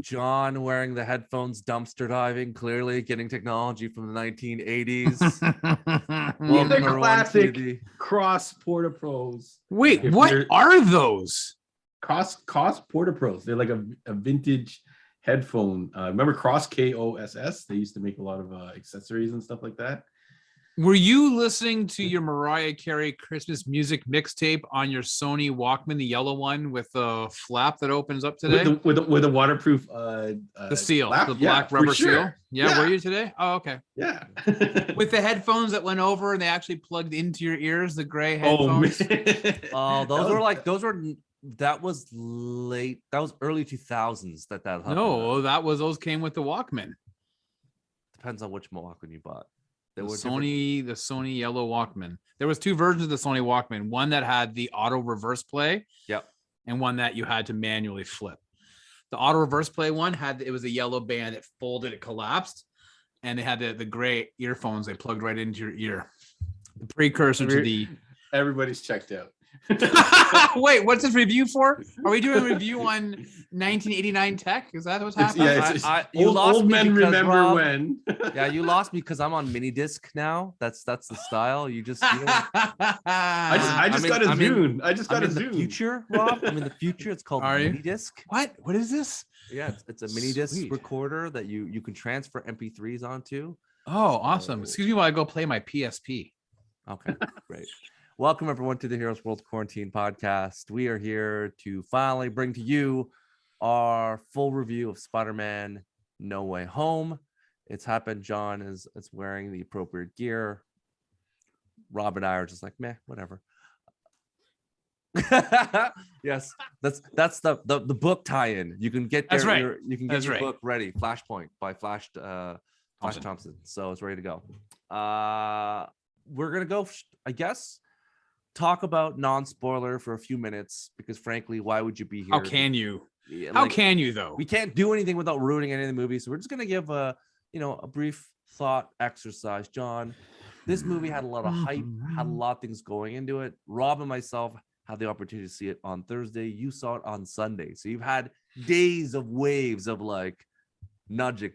John wearing the headphones, dumpster diving, clearly getting technology from the 1980s. These are classic Cross Porta Pros. Wait, what are those? Cross Porta Pros. They're like a vintage headphone. Remember Cross KOSS? They used to make a lot of accessories and stuff like that. Were you listening to your Mariah Carey Christmas music mixtape on your Sony Walkman, the yellow one with the flap that opens up today? With a waterproof the seal, flap? the black rubber seal. Yeah, were you today? Oh, okay. Yeah. With the headphones that went over and they actually plugged into your ears, the gray headphones. That was late. That was early 2000s that happened. No, those came with the Walkman. Depends on which Walkman you bought. The Sony yellow Walkman. There was two versions of the Sony Walkman. One that had the auto reverse play. Yep. And one that you had to manually flip. The auto reverse play one it was a yellow band. It folded, it collapsed, and they had the gray earphones. They plugged right into your ear. The precursor to the. Everybody's checked out. Wait, what's this review for? Are we doing a review on 1989 tech? Is that what's happening? Old men remember Rob, when. Yeah, you lost me because I'm on mini disc now. That's the style. You just. I just got a Zune. I just got a Zune. Future, Rob. I'm in the future. It's called mini disc. What is this? Yeah, it's a mini disc recorder that you can transfer MP3s onto. Oh, awesome! Excuse me while I go play my PSP. Okay, great. Welcome, everyone, to the Heroes World Quarantine podcast. We are here to finally bring to you our full review of Spider-Man No Way Home. It's happened. John is wearing the appropriate gear. Rob and I are just like, meh, whatever. Yes, that's the book tie-in. You can get there. That's right. You can get your book ready. Flashpoint by Flash Thompson. So it's ready to go. We're gonna go, I guess, talk about non-spoiler for a few minutes because frankly, why would you be here? How can you? How can you though? We can't do anything without ruining any of the movies. So we're just gonna give a brief thought exercise. John, this movie had a lot of hype, had a lot of things going into it. Rob and myself had the opportunity to see it on Thursday. You saw it on Sunday. So you've had days of waves of like nudging.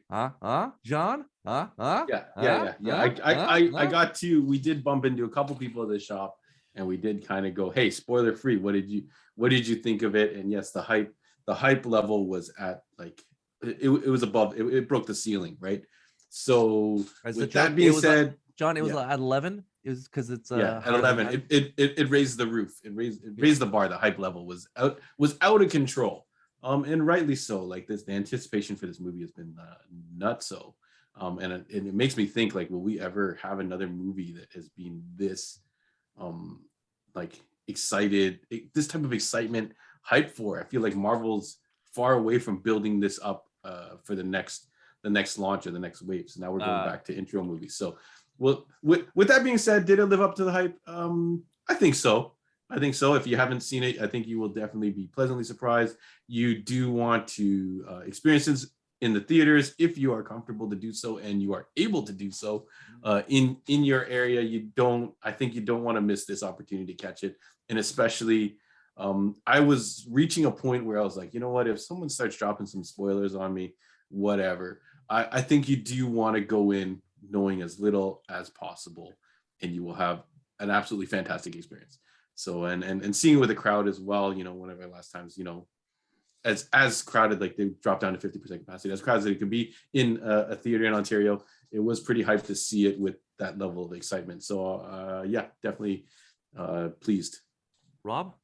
John? Yeah. I got to, we did bump into a couple people at the shop. And we did kind of go, hey, spoiler free. What did you think of it? And yes, the hype level was at like it was above. It broke the ceiling, right? So with that being said, John, it was at 11. It was because it's at 11. It raised the roof. It raised the bar. The hype level was out of control. And rightly so. Like the anticipation for this movie has been nutso. And it makes me think like, will we ever have another movie that has been this like excited, this type of excitement, hype for? I feel like Marvel's far away from building this up for the next launch or the next wave. So now we're going back to intro movies. So, well, with that being said, did it live up to the hype? I think so. If you haven't seen it, I think you will definitely be pleasantly surprised. You do want to experience this in the theaters if you are comfortable to do so and you are able to do so in your area. I think you don't want to miss this opportunity to catch it. And especially I was reaching a point where I was like, you know what, if someone starts dropping some spoilers on me, whatever, I think you do want to go in knowing as little as possible and you will have an absolutely fantastic experience. So and seeing it with the crowd as well, one of our last times, as crowded, like they dropped down to 50% capacity, as crowded as it could be in a theater in Ontario, it was pretty hyped to see it with that level of excitement. So yeah, definitely pleased. Rob?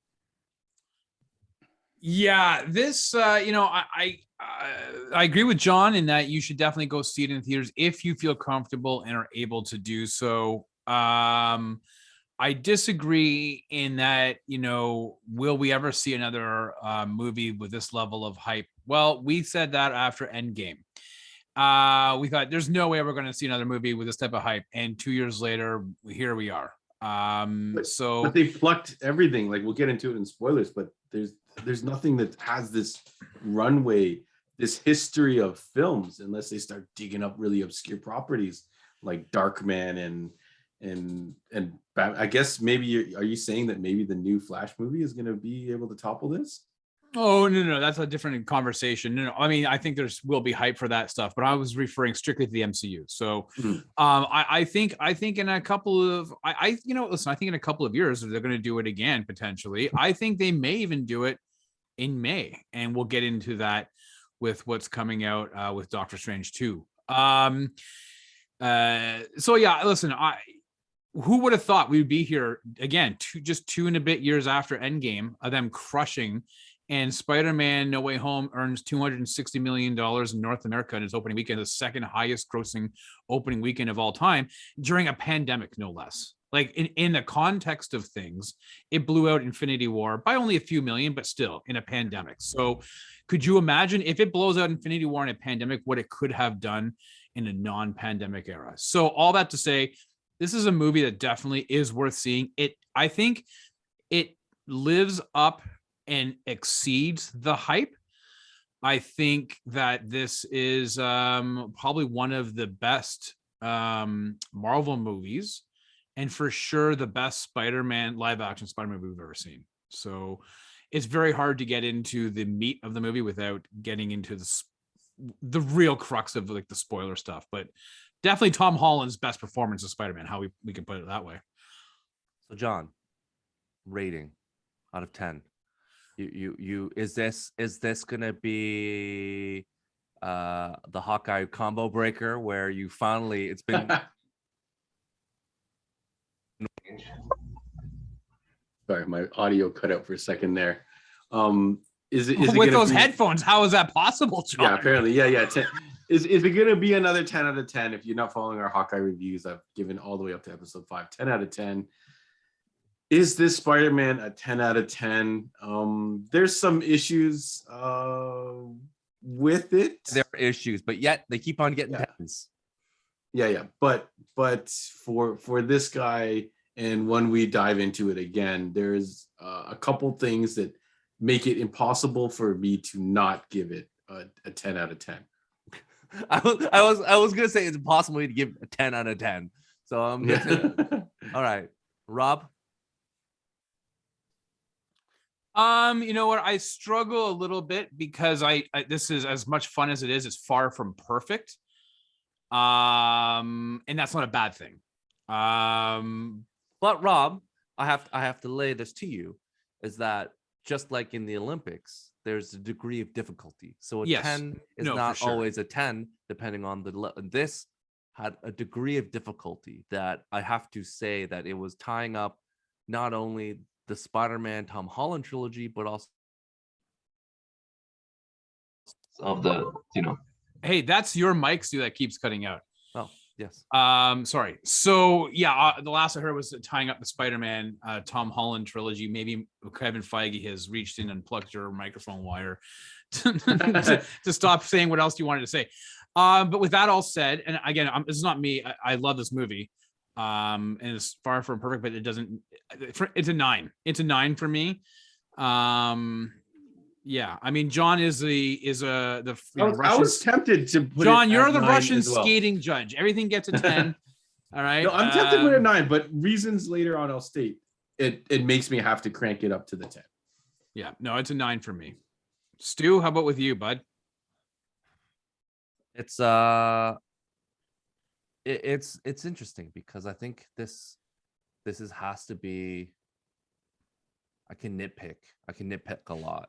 Yeah, this I agree with John in that you should definitely go see it in theaters if you feel comfortable and are able to do so. I disagree in that, will we ever see another movie with this level of hype? Well, we said that after Endgame. We thought there's no way we're going to see another movie with this type of hype. And 2 years later, here we are. But they plucked everything. Like we'll get into it in spoilers, but there's nothing that has this runway, this history of films, unless they start digging up really obscure properties like Darkman and I guess maybe are you saying that maybe the new Flash movie is going to be able to topple this? Oh, no, that's a different conversation. No, I mean, I think will be hype for that stuff, but I was referring strictly to the MCU. So, I think in a couple of, listen, I think in a couple of years they're going to do it again potentially. I think they may even do it in May, and we'll get into that with what's coming out with Doctor Strange 2. So yeah, listen, who would have thought we would be here again, just 2 and a bit years after Endgame of them crushing, and Spider-Man No Way Home earns $260 million in North America in its opening weekend, the second highest grossing opening weekend of all time during a pandemic, no less. Like in the context of things, it blew out Infinity War by only a few million, but still in a pandemic. So could you imagine if it blows out Infinity War in a pandemic, what it could have done in a non-pandemic era? So all that to say, this is a movie that definitely is worth seeing. I think it lives up and exceeds the hype. I think that this is probably one of the best Marvel movies, and for sure the best Spider-Man live action Spider-Man movie we've ever seen. So it's very hard to get into the meat of the movie without getting into the real crux of like the spoiler stuff. But definitely Tom Holland's best performance of Spider-Man, how we can put it that way. So John, rating out of 10. You is this gonna be the Hawkeye combo breaker where you finally it's been Sorry, my audio cut out for a second there. Is it with those headphones? How is that possible, John? Yeah, apparently, yeah. Is it gonna be another 10 out of 10? If you're not following our Hawkeye reviews, I've given all the way up to episode 5, 10 out of 10. Is this Spider-Man a 10 out of 10? There's some issues with it. There are issues, but yet they keep on getting tens. Yeah. But for this guy, and when we dive into it again, there's a couple things that make it impossible for me to not give it a 10 out of 10. I was gonna say it's impossible to give a 10 out of 10. So I'm gonna all right, Rob. You know what? I struggle a little bit because I this is as much fun as it is. It's far from perfect. And that's not a bad thing. But Rob, I have to lay this to you, is that just like in the Olympics, there's a degree of difficulty. So a 10 is not always a 10, depending on this had a degree of difficulty that I have to say that it was tying up not only the Spider-Man Tom Holland trilogy, but also of the, Hey, that's your mic, Stu, that keeps cutting out. Oh, yes. Sorry. So yeah, the last I heard was tying up the Spider-Man Tom Holland trilogy. Maybe Kevin Feige has reached in and plugged your microphone wire to stop saying what else you wanted to say. But with that all said, and again, this is not me. I love this movie. And it's far from perfect, but it doesn't. It's a 9. It's a 9 for me. Yeah, I mean, John is the Russian. I was tempted to put John. You're the Russian skating judge. Everything gets a 10. All right. No, I'm tempted to put a 9, but reasons later on I'll state. It makes me have to crank it up to the 10. Yeah, no, it's a 9 for me. Stu, how about with you, bud? It's it's interesting because I think this has to be. I can nitpick a lot.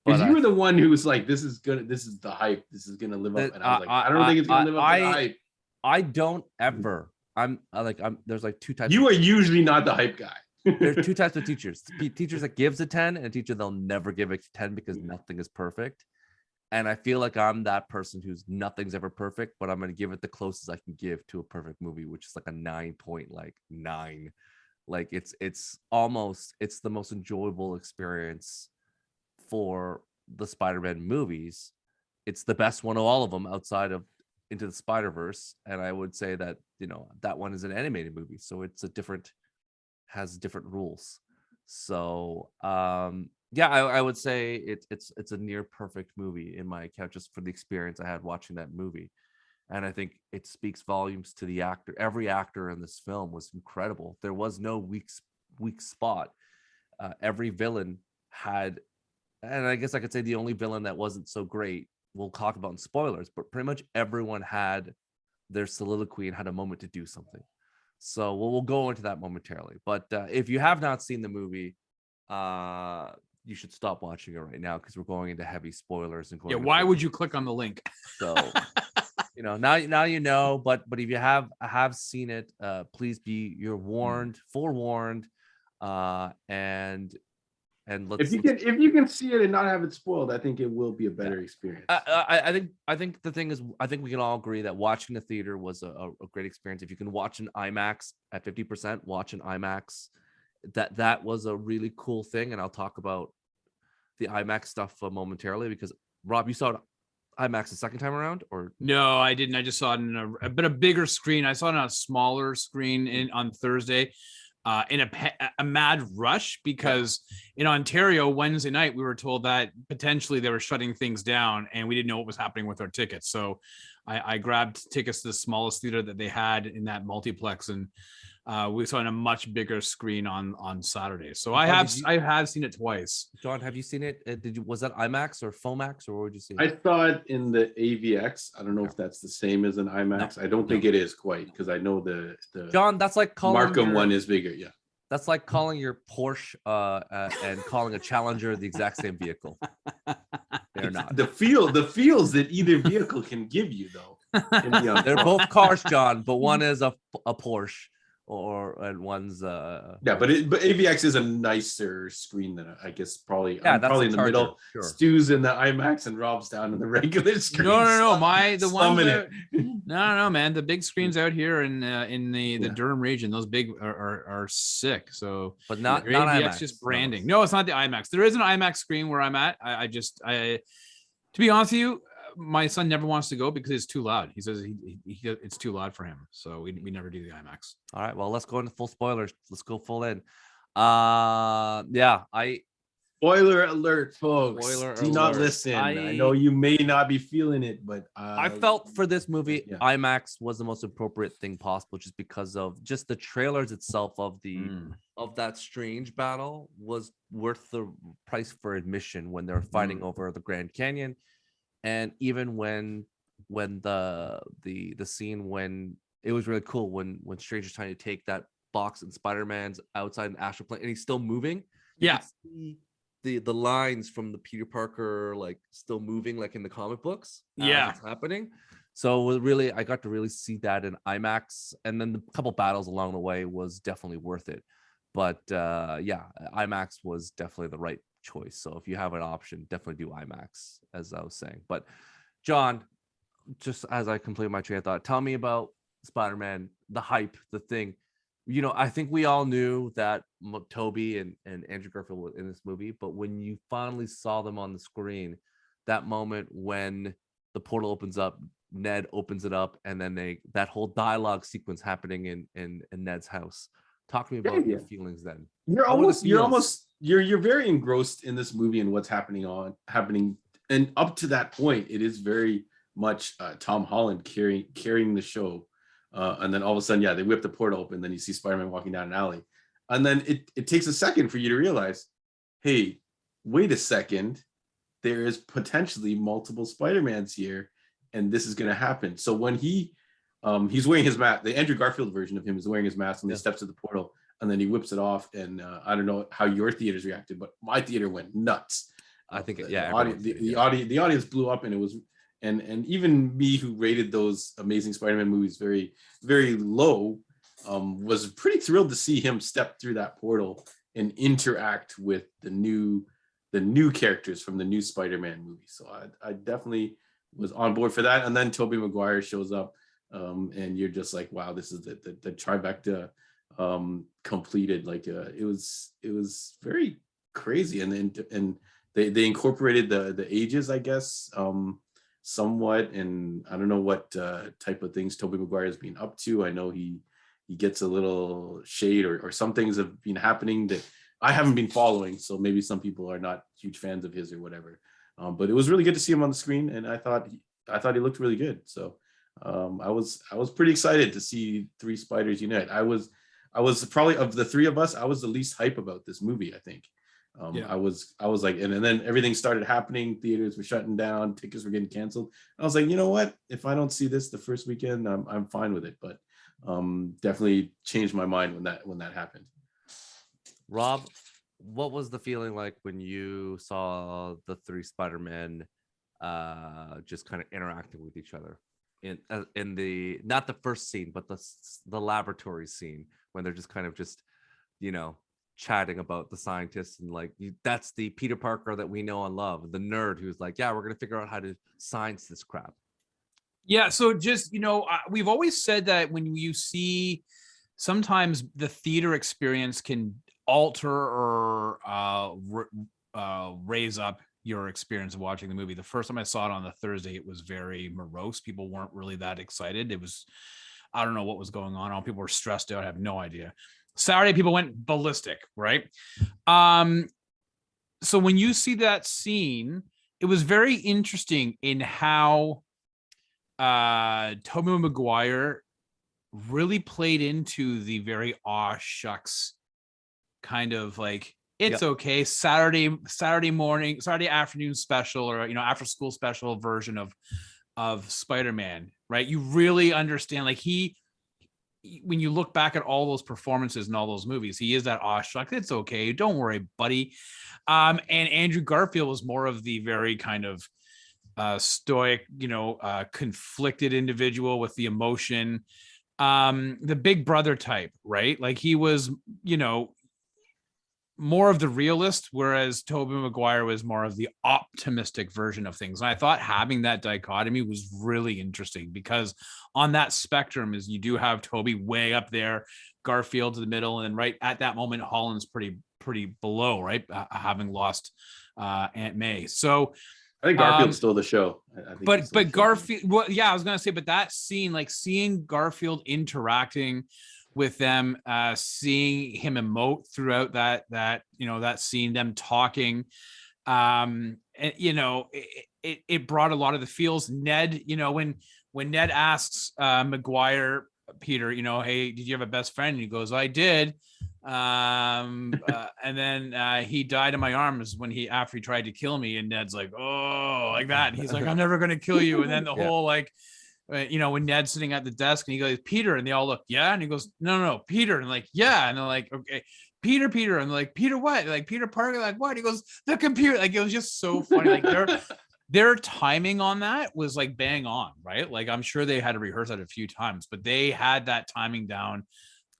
Because you were the one who was like, "This is the hype. This is gonna live up." And I was like, "I don't think it's gonna live up to the hype." I don't ever. There's like 2 types. You are usually not the hype guy. There's 2 types of teachers: teachers that gives a 10, and a teacher they'll never give a 10 because nothing is perfect. And I feel like I'm that person who's nothing's ever perfect, but I'm gonna give it the closest I can give to a perfect movie, which is like a 9.9. Like it's the most enjoyable experience for the Spider-Man movies. It's the best one of all of them outside of Into the Spider-Verse, and I would say that that one is an animated movie, so has different rules. So I would say it's a near perfect movie in my account, just for the experience I had watching that movie. And I think it speaks volumes to the actor. Every actor in this film was incredible. There was no weak spot. Every villain had and I guess I could say the only villain that wasn't so great, we'll talk about in spoilers, but pretty much everyone had their soliloquy and had a moment to do something. So we'll go into that momentarily. But if you have not seen the movie, you should stop watching it right now because we're going into heavy spoilers and going. Yeah, why would you click on the link? So now you know. But if you have seen it, please you're forewarned. And let's, if you can see it and not have it spoiled, I think it will be a better experience. I think the thing is, I think we can all agree that watching the theater was a great experience. If you can watch an IMAX at 50%, watch an IMAX. That was a really cool thing, and I'll talk about the IMAX stuff momentarily because Rob, you saw it IMAX the second time around, or no? I didn't. I just saw it in a bigger screen. I saw it on a smaller screen on Thursday. In a mad rush because in Ontario Wednesday night we were told that potentially they were shutting things down and we didn't know what was happening with our tickets. So I grabbed tickets to the smallest theater that they had in that multiplex, and we saw it on a much bigger screen on Saturday. So I have seen it twice. John, have you seen it? Was that IMAX or FOMAX, or where would you see it? I saw it in the AVX. I don't know if that's the same as an IMAX. No, I don't think it is quite, because I know the John, that's like calling Markham one is bigger. Yeah, that's like calling your Porsche and calling a Challenger the exact same vehicle. They're not. The feels that either vehicle can give you, though. They're both cars, John, but one is a Porsche. And one's but AVX is a nicer screen than I guess probably. I'm probably in the middle. Sure. Stu's in the IMAX and Rob's down in the regular screen. No, man. The big screens out here in the Durham region, those big are sick. So, but not AVX, IMAX. Just branding. No, it's not the IMAX. There is an IMAX screen where I'm at. I to be honest with you, my son never wants to go because it's too loud. He says it's too loud for him. So we never do the IMAX. All right. Well, let's go into full spoilers. Let's go full in. Spoiler alert, folks. Do not listen. I know you may not be feeling it, but I felt for this movie, IMAX was the most appropriate thing possible, just because of just the trailers itself of that strange battle was worth the price for admission when they're fighting over the Grand Canyon. And even when the scene when it was really cool when Stranger's trying to take that box and Spider-Man's outside an astral plane and he's still moving. You can see the lines from the Peter Parker like still moving like in the comic books. It's happening. So really, I got to really see that in IMAX, and then the couple battles along the way was definitely worth it. But IMAX was definitely the right choice. So if you have an option, definitely do IMAX, as I was saying. But John, just as I complete my train of thought, tell me about Spider-Man, the hype, the thing. I think we all knew that Tobey and Andrew Garfield were in this movie, but when you finally saw them on the screen, that moment when the portal opens up, Ned opens it up, and then that whole dialogue sequence happening in Ned's house. Talk to me about your feelings then. You're very engrossed in this movie and what's happening, and up to that point, it is very much Tom Holland carrying the show, and then all of a sudden, they whip the portal open, then you see Spider-Man walking down an alley, and then it takes a second for you to realize, hey, wait a second, there is potentially multiple Spider-Mans here, and this is going to happen. So when he's wearing his mask, the Andrew Garfield version of him is wearing his mask, and he steps to the portal, and then he whips it off. And I don't know how your theaters reacted, but my theater went nuts. I think the audience blew up, and it was, and even me who rated those Amazing Spider-Man movies very, very low, was pretty thrilled to see him step through that portal and interact with the new characters from the new Spider-Man movie. So I definitely was on board for that. And then Tobey Maguire shows up, and you're just like, wow, this is the trifecta completed. Like it was very crazy. And they incorporated the ages, I guess, somewhat. And I don't know what type of things Tobey Maguire has been up to. I know he gets a little shade, or some things have been happening that I haven't been following. So maybe some people are not huge fans of his or whatever. But it was really good to see him on the screen, and I thought he looked really good. So I was pretty excited to see three Spiders unite. I was probably, of the three of us, I was the least hype about this movie, I think. Yeah. I was like, and then everything started happening. Theaters were shutting down, tickets were getting canceled. I was like, you know what? If I don't see this the first weekend, I'm fine with it. But definitely changed my mind when that happened. Rob, what was the feeling like when you saw the three Spider-Men just kind of interacting with each other in the, not the first scene, but the laboratory scene, when they're just kind of just, you know, chatting about the scientists, and like, that's the Peter Parker that we know and love, the nerd who's like, yeah, we're gonna figure out how to science this crap. Yeah, so just, we've always said that when you see, sometimes the theater experience can alter or raise up your experience of watching the movie. The first time I saw it on the Thursday, it was very morose. People weren't really that excited. It was, I don't know what was going on. People were stressed out. I have no idea. Saturday, people went ballistic, right? So when you see that scene, it was very interesting in how Tobey Maguire really played into the very aw shucks kind of like, it's okay, Saturday afternoon special, or after school special version of Spider-Man, right? You really understand, like, when you look back at all those performances in all those movies, he is that aw shucks, it's okay, don't worry, buddy. And Andrew Garfield was more of the very kind of stoic, conflicted individual with the emotion, the big brother type, right? Like, he was, more of the realist, whereas Tobey Maguire was more of the optimistic version of things. And I thought having that dichotomy was really interesting, because on that spectrum is, you do have Tobey way up there, Garfield to the middle, and right at that moment, Holland's pretty below, right? Having lost Aunt May. So I think Garfield stole the show. But Garfield, well, yeah, I was gonna say, but that scene, like seeing Garfield interacting with them, seeing him emote throughout that scene, them talking, and it brought a lot of the feels. Ned, when Ned asks Maguire, Peter, hey, did you have a best friend? And he goes, I did. And then he died in my arms after he tried to kill me. And Ned's like, oh, like that. And he's like, I'm never gonna kill you. And then the whole like, when Ned's sitting at the desk and he goes, Peter, and they all look, yeah, and he goes, no, Peter, and like, yeah, and they're like, okay, Peter, and they're like, Peter what? Like, Peter Parker, like, what? He goes, the computer. Like, it was just so funny. Like, their timing on that was like bang on, right? Like, I'm sure they had to rehearse that a few times, but they had that timing down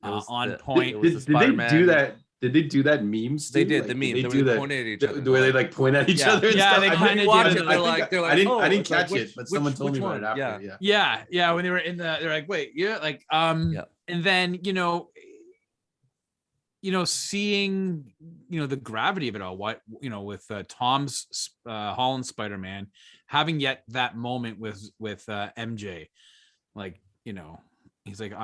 on point. Did they do that? Did they do that memes? They did, like, the meme. They they do that. Pointed at each other. Where they like point at each other? And yeah, stuff? they kind of watch did. it. They're like, I didn't oh, catch like, it, but someone told me about it after. Yeah. When they were they're like, wait, yeah, like, and then seeing the gravity of it all. What with Tom's Holland Spider-Man having yet that moment with MJ, like he's like,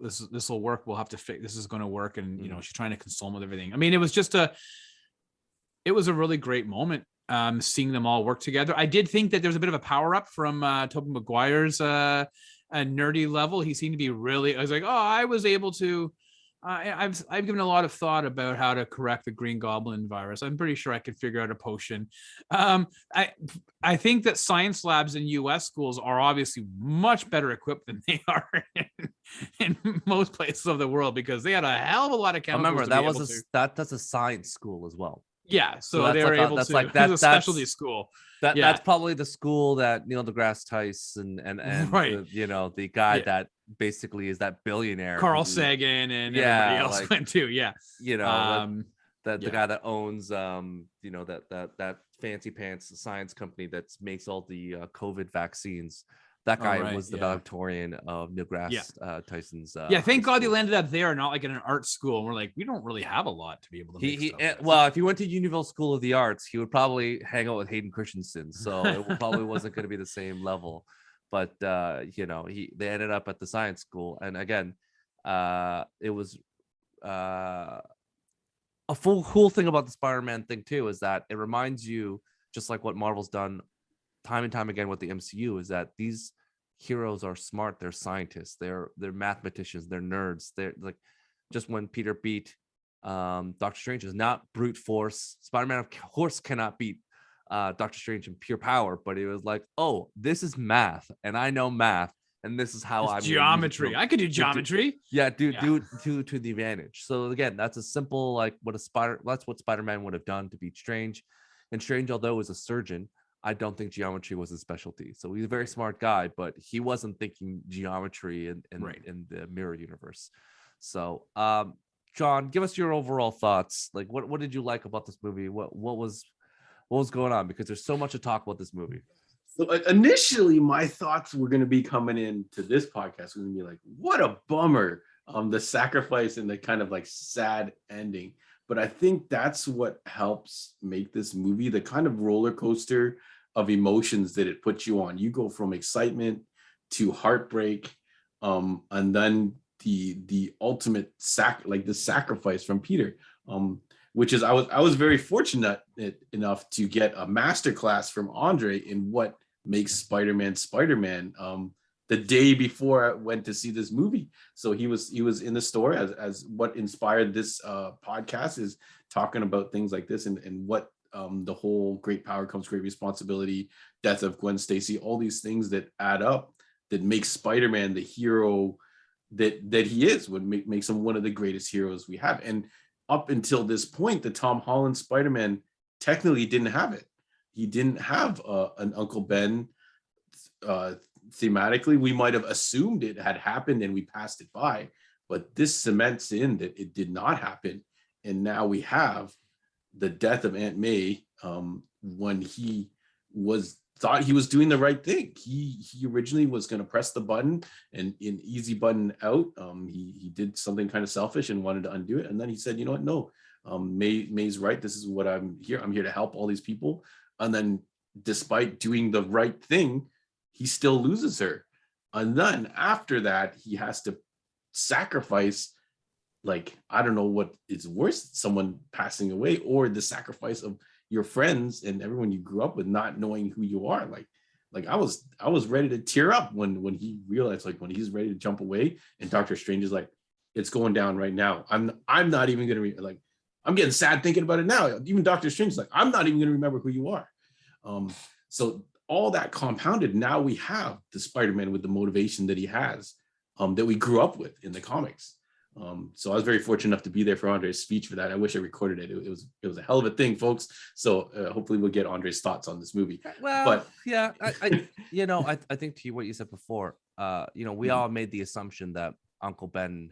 this will work. We'll have to fix. This is going to work, and she's trying to console him with everything. I mean, it was a really great moment. Seeing them all work together. I did think that there was a bit of a power up from Tobey Maguire's nerdy level. He seemed to be really. I was like, oh, I was able to. I've given a lot of thought about how to correct the Green Goblin virus. I'm pretty sure I could figure out a potion. I think that science labs in U.S. schools are obviously much better equipped than they are in most places of the world, because they had a hell of a lot of chemicals. Remember, that's a science school as well. Yeah, so they were able to. That's a specialty school. That's probably the school that Neil deGrasse Tyson and right. the guy that basically is that billionaire Carl Sagan and everybody else went to. The guy that owns that fancy pants science company that makes all the COVID vaccines. That guy was the valedictorian of Neil deGrasse Tyson's. Thank God they landed up there, not like in an art school. And we're like, we don't really have a lot to be able to make stuff. If he went to Unionville School of the Arts, he would probably hang out with Hayden Christensen. So it probably wasn't going to be the same level. But they ended up at the science school, and again, it was a cool thing about the Spider-Man thing too is that it reminds you, just like what Marvel's done time and time again with the MCU, is that these heroes are smart. They're scientists. They're mathematicians. They're nerds. They're like, just when Peter beat Doctor Strange is not brute force. Spider-Man, of course, cannot beat Doctor Strange in pure power, but it was like, oh, this is math, and I know math, and this is how It's I'm geometry. I could do geometry. do to the advantage. So again, that's a simple like that's what Spider-Man would have done to beat Strange. And Strange, although is a surgeon, I don't think geometry was his specialty. So he's a very smart guy, but he wasn't thinking geometry in the mirror universe. So John, give us your overall thoughts. Like what did you like about this movie? What was going on? Because there's so much to talk about this movie. So initially, my thoughts were going to be coming into this podcast. We're going to be like, what a bummer. The sacrifice and the kind of like sad ending. But I think that's what helps make this movie the kind of roller coaster of emotions that it puts you on. You go from excitement to heartbreak, and then the ultimate sacrifice from Peter. Which is I was very fortunate enough to get a masterclass from Andre in what makes Spider-Man Spider-Man. The day before I went to see this movie, so he was in the store as what inspired this podcast is talking about things like this and what the whole great power comes great responsibility, death of Gwen Stacy, all these things that add up that makes Spider-Man the hero that he is, what makes him one of the greatest heroes we have. And up until this point, the Tom Holland Spider-Man technically didn't have it. He didn't have an Uncle Ben. Thematically, we might have assumed it had happened and we passed it by, but this cements in that it did not happen. And now we have the death of Aunt May when he thought he was doing the right thing. He originally was going to press the button and in easy button out. He did something kind of selfish and wanted to undo it. And then he said, you know what? No, May's right. This is what I'm here. I'm here to help all these people. And then despite doing the right thing, he still loses her. And then after that, he has to sacrifice, like, I don't know what is worse, someone passing away or the sacrifice of your friends and everyone you grew up with not knowing who you are. Like I was ready to tear up when he realized, like, when he's ready to jump away and Doctor Strange is like, it's going down right now. I'm not even gonna like, I'm getting sad thinking about it now. Even Doctor Strange is like, I'm not even gonna remember who you are. So all that compounded, now we have the Spider-Man with the motivation that he has, that we grew up with in the comics. So I was very fortunate enough to be there for Andre's speech for that. I wish I recorded it. It was a hell of a thing, folks. So hopefully we'll get Andre's thoughts on this movie. Well, but yeah, I think to what you said before, we all made the assumption that Uncle Ben,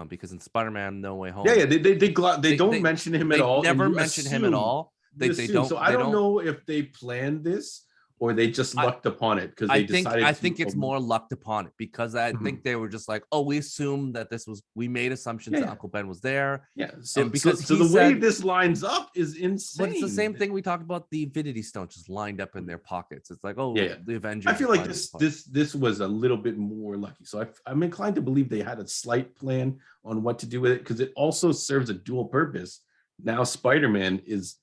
because in Spider-Man No Way Home, they don't mention him at all. Never mention him at all. They don't. So I don't know if they planned this or they just lucked upon it because they decided. I think it's more lucked upon it because I think they were just like, oh, we assumed that we made assumptions that Uncle Ben was there. Yeah. So the way this lines up is insane. But it's the same thing we talked about, the Infinity Stone just lined up in their pockets. It's like, oh, the Avengers. I feel like this was a little bit more lucky. So I'm inclined to believe they had a slight plan on what to do with it because it also serves a dual purpose. Now Spider-Man is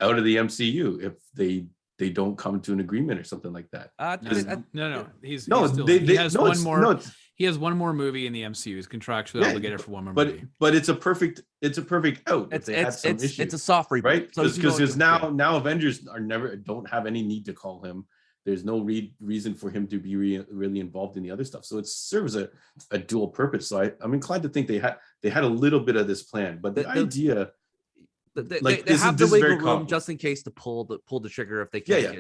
out of the MCU if they don't come to an agreement or something like that. No. He has one more movie in the MCU. He's contractually obligated for one more movie. But it's a perfect out. It's a soft reboot, right? Because now Avengers don't have any need to call him. There's no reason for him to be really involved in the other stuff. So it serves a dual purpose. So I'm inclined to think they had a little bit of this plan, but the idea. They have the wiggle room just in case to pull the trigger if they can't.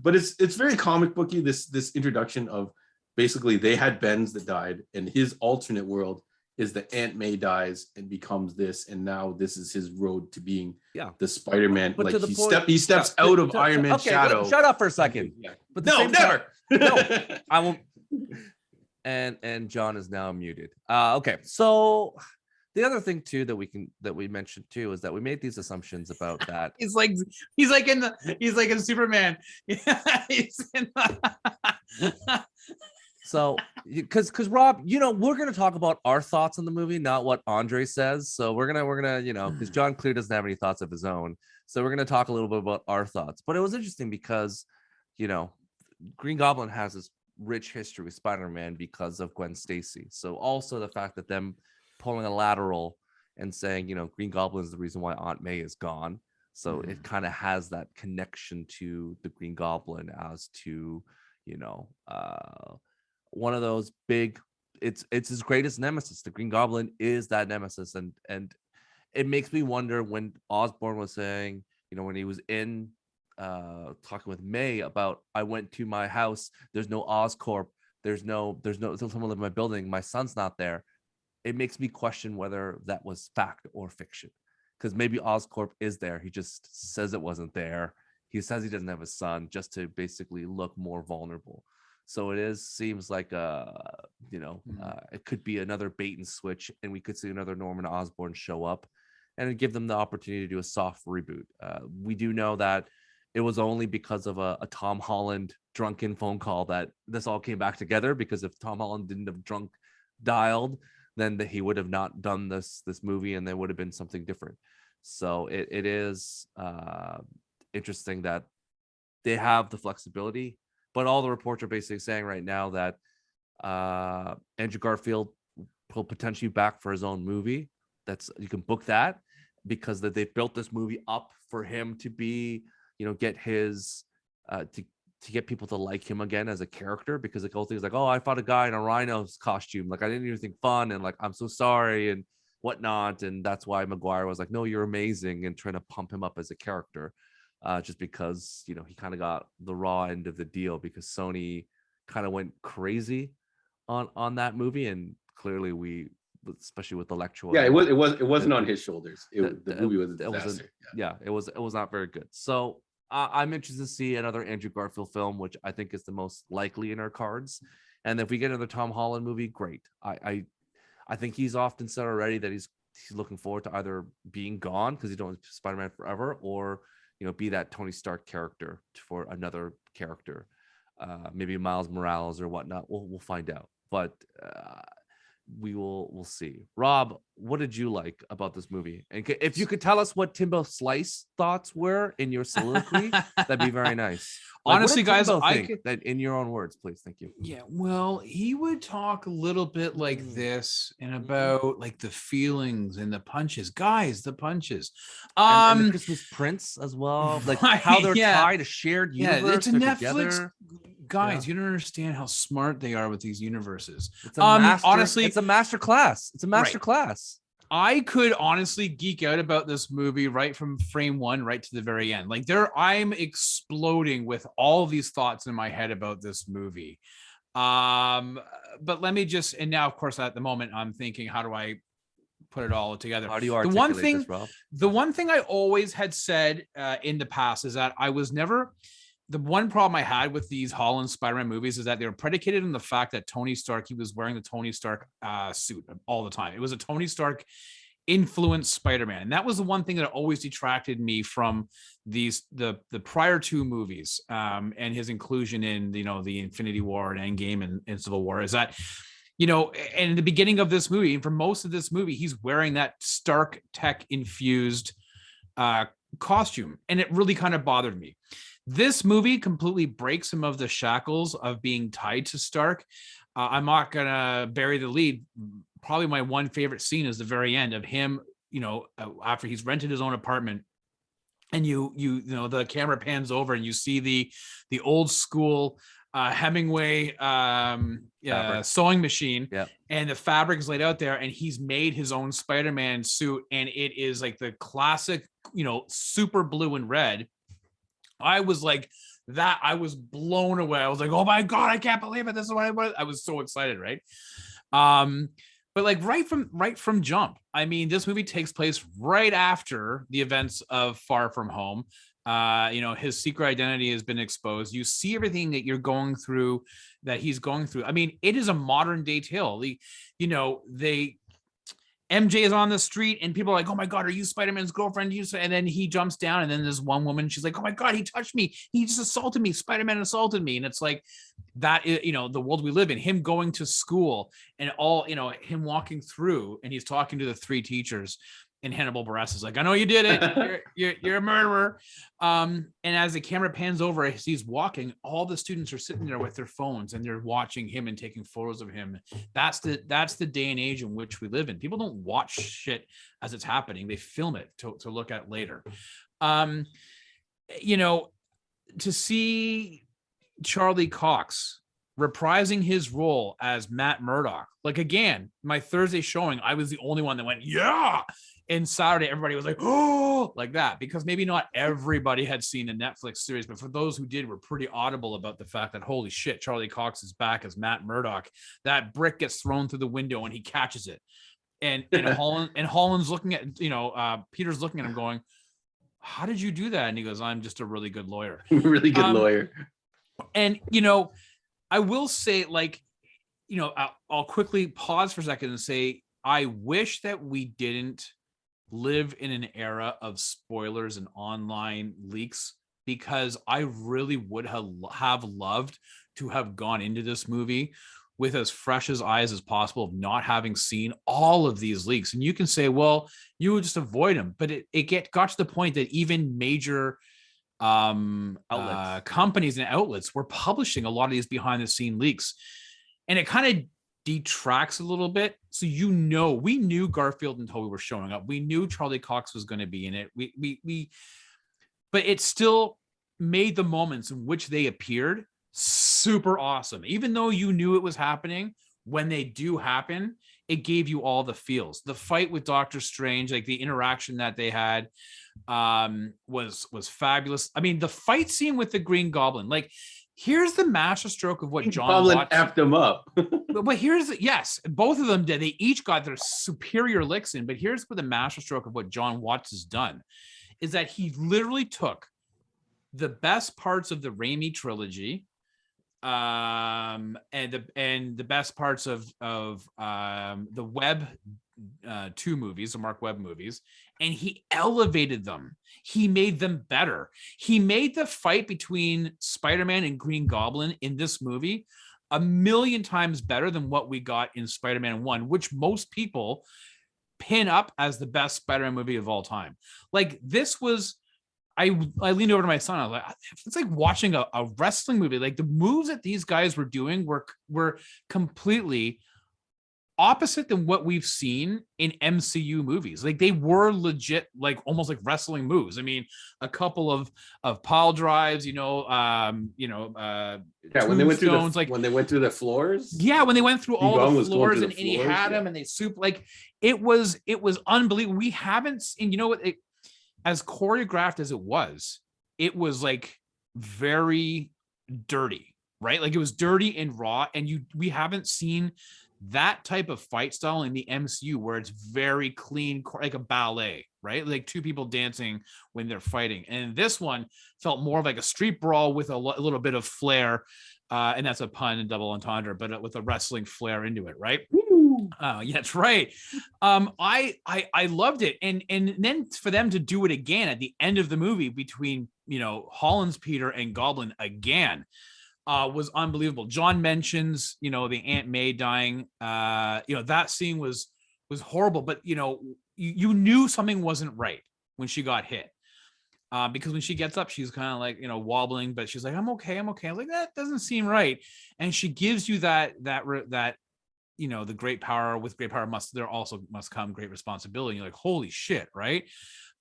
But it's very comic booky. This introduction of basically they had Ben's that died, and his alternate world is that Aunt May dies and becomes this, and now this is his road to being the Spider-Man. But like he steps out of Iron Man's shadow. Shut up for a second. Yeah. But never. No, I won't. And John is now muted. Okay, so. The other thing too that we mentioned too is that we made these assumptions about that. he's like in Superman. So because Rob, we're gonna talk about our thoughts on the movie, not what Andre says. So we're gonna because John clearly doesn't have any thoughts of his own. So we're gonna talk a little bit about our thoughts. But it was interesting because Green Goblin has this rich history with Spider-Man because of Gwen Stacy. So also the fact that them pulling a lateral and saying, Green Goblin is the reason why Aunt May is gone. So it kind of has that connection to the Green Goblin as to, one of those big, it's his greatest nemesis. The Green Goblin is that nemesis. And it makes me wonder when Osborn was saying, when he was in talking with May about, I went to my house, there's no Oscorp, there's no someone live in my building, my son's not there. It makes me question whether that was fact or fiction, because maybe Oscorp is there, he just says it wasn't there. He says he doesn't have a son just to basically look more vulnerable. So it seems like it could be another bait and switch, and we could see another Norman Osborn show up and give them the opportunity to do a soft reboot. We do know that it was only because of a Tom Holland drunken phone call that this all came back together, because if Tom Holland didn't have drunk dialed, then he would have not done this movie, and there would have been something different. So it is interesting that they have the flexibility, but all the reports are basically saying right now that Andrew Garfield will potentially be back for his own movie. You can book that, because that they've built this movie up for him to be, get his to get people to like him again as a character, because the whole thing is like, oh, I fought a guy in a rhino's costume, like I didn't do anything fun, and like I'm so sorry and whatnot. And that's why Maguire was like, no, you're amazing, and trying to pump him up as a character, just because he kind of got the raw end of the deal, because Sony kind of went crazy on that movie, and clearly especially with Electro. Yeah, it wasn't on his shoulders. The movie was a disaster. It was not very good. So I'm interested to see another Andrew Garfield film, which I think is the most likely in our cards. And if we get another Tom Holland movie, great. I think he's often said already that he's looking forward to either being gone, because he don't Spider-Man forever, or be that Tony Stark character for another character, maybe Miles Morales or whatnot. We'll find out, but we'll see. Rob, what did you like about this movie? And if you could tell us what Timbo Slice thoughts were in your soliloquy, that'd be very nice. Honestly, guys, that in your own words, please. Thank you. Yeah, well, he would talk a little bit like this, and about like the feelings and the punches, guys, the punches. And the Christmas Prince as well, like how they're tied a shared universe. Yeah, it's a Netflix. Together. Guys, you don't understand how smart they are with these universes. Honestly, it's a master class. It's a master class. I could honestly geek out about this movie right from frame one right to the very end. Like I'm exploding with all these thoughts in my head about this movie. But let me just, and now of course at the moment I'm thinking, how do I put it all together? How do you articulate this, Rob? The one thing I always had said in the past is that I was never. The one problem I had with these Holland Spider-Man movies is that they were predicated on the fact that Tony Stark, he was wearing the Tony Stark suit all the time. It was a Tony Stark influenced Spider-Man. And that was the one thing that always detracted me from the prior two movies, and his inclusion in, the Infinity War and Endgame and Civil War, is that, and in the beginning of this movie, and for most of this movie, he's wearing that Stark tech infused costume. And it really kind of bothered me. This movie completely breaks him of the shackles of being tied to Stark. I'm not gonna bury the lead. Probably my one favorite scene is the very end of him, after he's rented his own apartment, and the camera pans over and you see the old school Hemingway sewing machine, and the fabric is laid out there, and he's made his own Spider-Man suit, and it is like the classic, super blue and red. I was like that. I was blown away. I was like, oh my God, I can't believe it. This is what I was. I was so excited. Right. But like right from jump, I mean, this movie takes place right after the events of Far From Home. His secret identity has been exposed. You see everything that he's going through. I mean, it is a modern day tale. MJ is on the street and people are like, oh my God, are you Spider-Man's girlfriend? And then he jumps down, and then there's one woman, she's like, oh my God, he touched me. He just assaulted me. Spider-Man assaulted me. And it's like, that is, the world we live in, him going to school and all, him walking through, and he's talking to the three teachers. And Hannibal Buress is like, I know you did it. You're a murderer. And as the camera pans over, as he's walking, all the students are sitting there with their phones and they're watching him and taking photos of him. That's the day and age in which we live in. People don't watch shit as it's happening. They film it to look at later. You know, to see Charlie Cox reprising his role as Matt Murdock. Like, again, my Thursday showing, I was the only one that went, yeah. And Saturday, everybody was like, oh, like that, because maybe not everybody had seen the Netflix series, but for those who did, were pretty audible about the fact that, holy shit, Charlie Cox is back as Matt Murdock. That brick gets thrown through the window and he catches it. And Holland's looking at, Peter's looking at him going, how did you do that? And he goes, I'm just a really good lawyer. Really good lawyer. And, I will say, like, I'll quickly pause for a second and say, I wish that we didn't live in an era of spoilers and online leaks, because I really would have loved to have gone into this movie with as fresh as eyes as possible, of not having seen all of these leaks. And you can say, well, you would just avoid them, but it got to the point that even major companies and outlets were publishing a lot of these behind the scene leaks, and it kind of detracts a little bit. So we knew Garfield and Toby were showing up, we knew Charlie Cox was going to be in it, but it still made the moments in which they appeared super awesome. Even though you knew it was happening, when they do happen, it gave you all the feels. The fight with Doctor Strange, like the interaction that they had, was fabulous. I mean, the fight scene with the Green Goblin, like, here's the masterstroke of what John Goblin Watts effed him up. but yes, both of them did. They each got their superior licks in. But here's where the masterstroke of what John Watts has done is that he literally took the best parts of the Raimi trilogy, and the best parts of the Webb 2 movies, the Mark Webb movies, and he elevated them. He made them better. He made the fight between Spider-Man and Green Goblin in this movie 1,000,000 times better than what we got in Spider-Man 1, which most people pin up as the best Spider-Man movie of all time. Like, this was, I leaned over to my son. I was like, it's like watching a wrestling movie. Like, the moves that these guys were doing were completely opposite than what we've seen in MCU movies. Like, they were legit, like almost like wrestling moves. I mean, a couple of pile drives, when they went through the floors. Yeah, when they went through all the floors and he had yeah. them and they like it was unbelievable. We haven't, and as choreographed as it was like very dirty, right? Like, it was dirty and raw, and we haven't seen that type of fight style in the MCU where it's very clean, like a ballet, right? Like two people dancing when they're fighting. And this one felt more like a street brawl with a little bit of flair. And that's a pun and double entendre, but with a wrestling flair into it, right? Yeah, that's right. I loved it. And then for them to do it again at the end of the movie between, Holland's Peter and Goblin again, was unbelievable. John mentions, the Aunt May dying. That scene was horrible, but you knew something wasn't right when she got hit. Because when she gets up, she's kind of like, wobbling, but she's like, I'm okay. I was like, that doesn't seem right. And she gives you that the great power, with great power must come great responsibility. You're like, holy shit, right?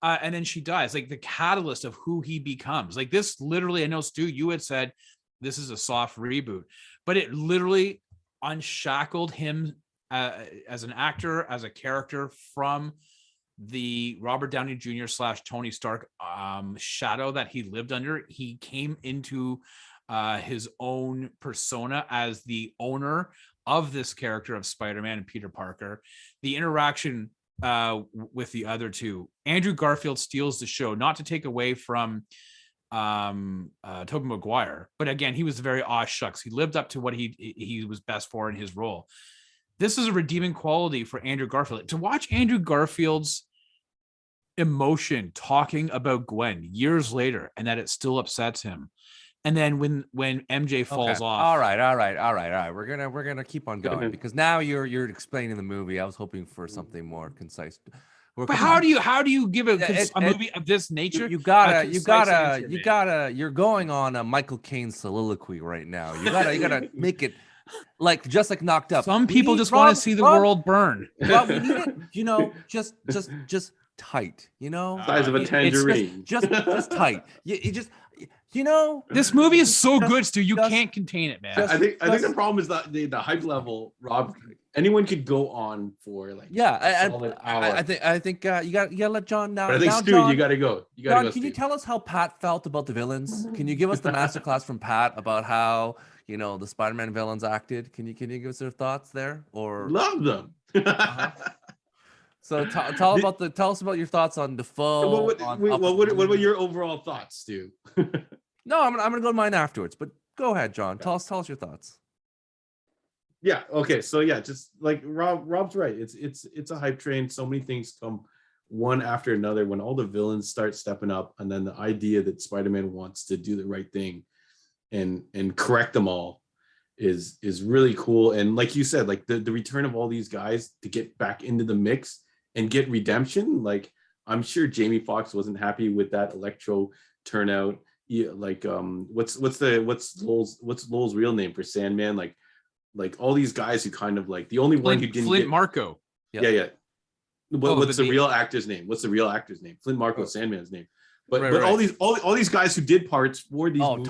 And then she dies, like the catalyst of who he becomes. Like, this literally, I know, Stu, you had said this is a soft reboot, but it literally unshackled him as an actor, as a character, from the Robert Downey Jr. / Tony Stark shadow that he lived under. He came into his own persona as the owner of this character of Spider-Man and Peter Parker. The interaction with the other two, Andrew Garfield steals the show, not to take away from Tobey Maguire, but again, he was very aw shucks. He lived up to what he was best for in his role. This is a redeeming quality for Andrew Garfield. To watch Andrew Garfield's emotion talking about Gwen years later, and that it still upsets him. And then when MJ falls off. All right. We're gonna keep on going, because now you're explaining the movie. I was hoping for something more concise. But how do you give a It- movie of this nature? You a gotta, concise answer, man? you're going on a Michael Caine soliloquy right now. You gotta make it like just like Knocked Up. Some We people need- just want to see the world burn. Rob, we need it, just tight, Size of a It's tangerine. just tight. You just, This movie is so Just- good, Stu. You just- can't contain it, man. I think the problem is that the hype level, Rob. Anyone could go on for like a solid hour. I think you gotta let John now. But I think now, Stu, John, you gotta go. You gotta John, go. can you Stu. tell us how Pat felt about the villains? Can you give us the masterclass from Pat about how the Spider-Man villains acted? Can you give us your thoughts there? Or Love them. so tell us about your thoughts on Defoe. What about your overall thoughts, Stu? No, I'm gonna go to mine afterwards. But go ahead, John. Tell us your thoughts. Yeah. Okay. So yeah, just like Rob's right. It's a hype train. So many things come one after another when all the villains start stepping up, and then the idea that Spider-Man wants to do the right thing and correct them all is really cool. And like you said, like the return of all these guys to get back into the mix and get redemption. Like I'm sure Jamie Foxx wasn't happy with that Electro turnout. Yeah, like what's Lowell's real name for Sandman? Like all these guys who kind of like the only one who didn't Flint get Marco. yeah. What's the the- real actor's name? What's the real actor's name? Flint Marco, Sandman's name. But Right, but right. all these guys who did parts for these movies.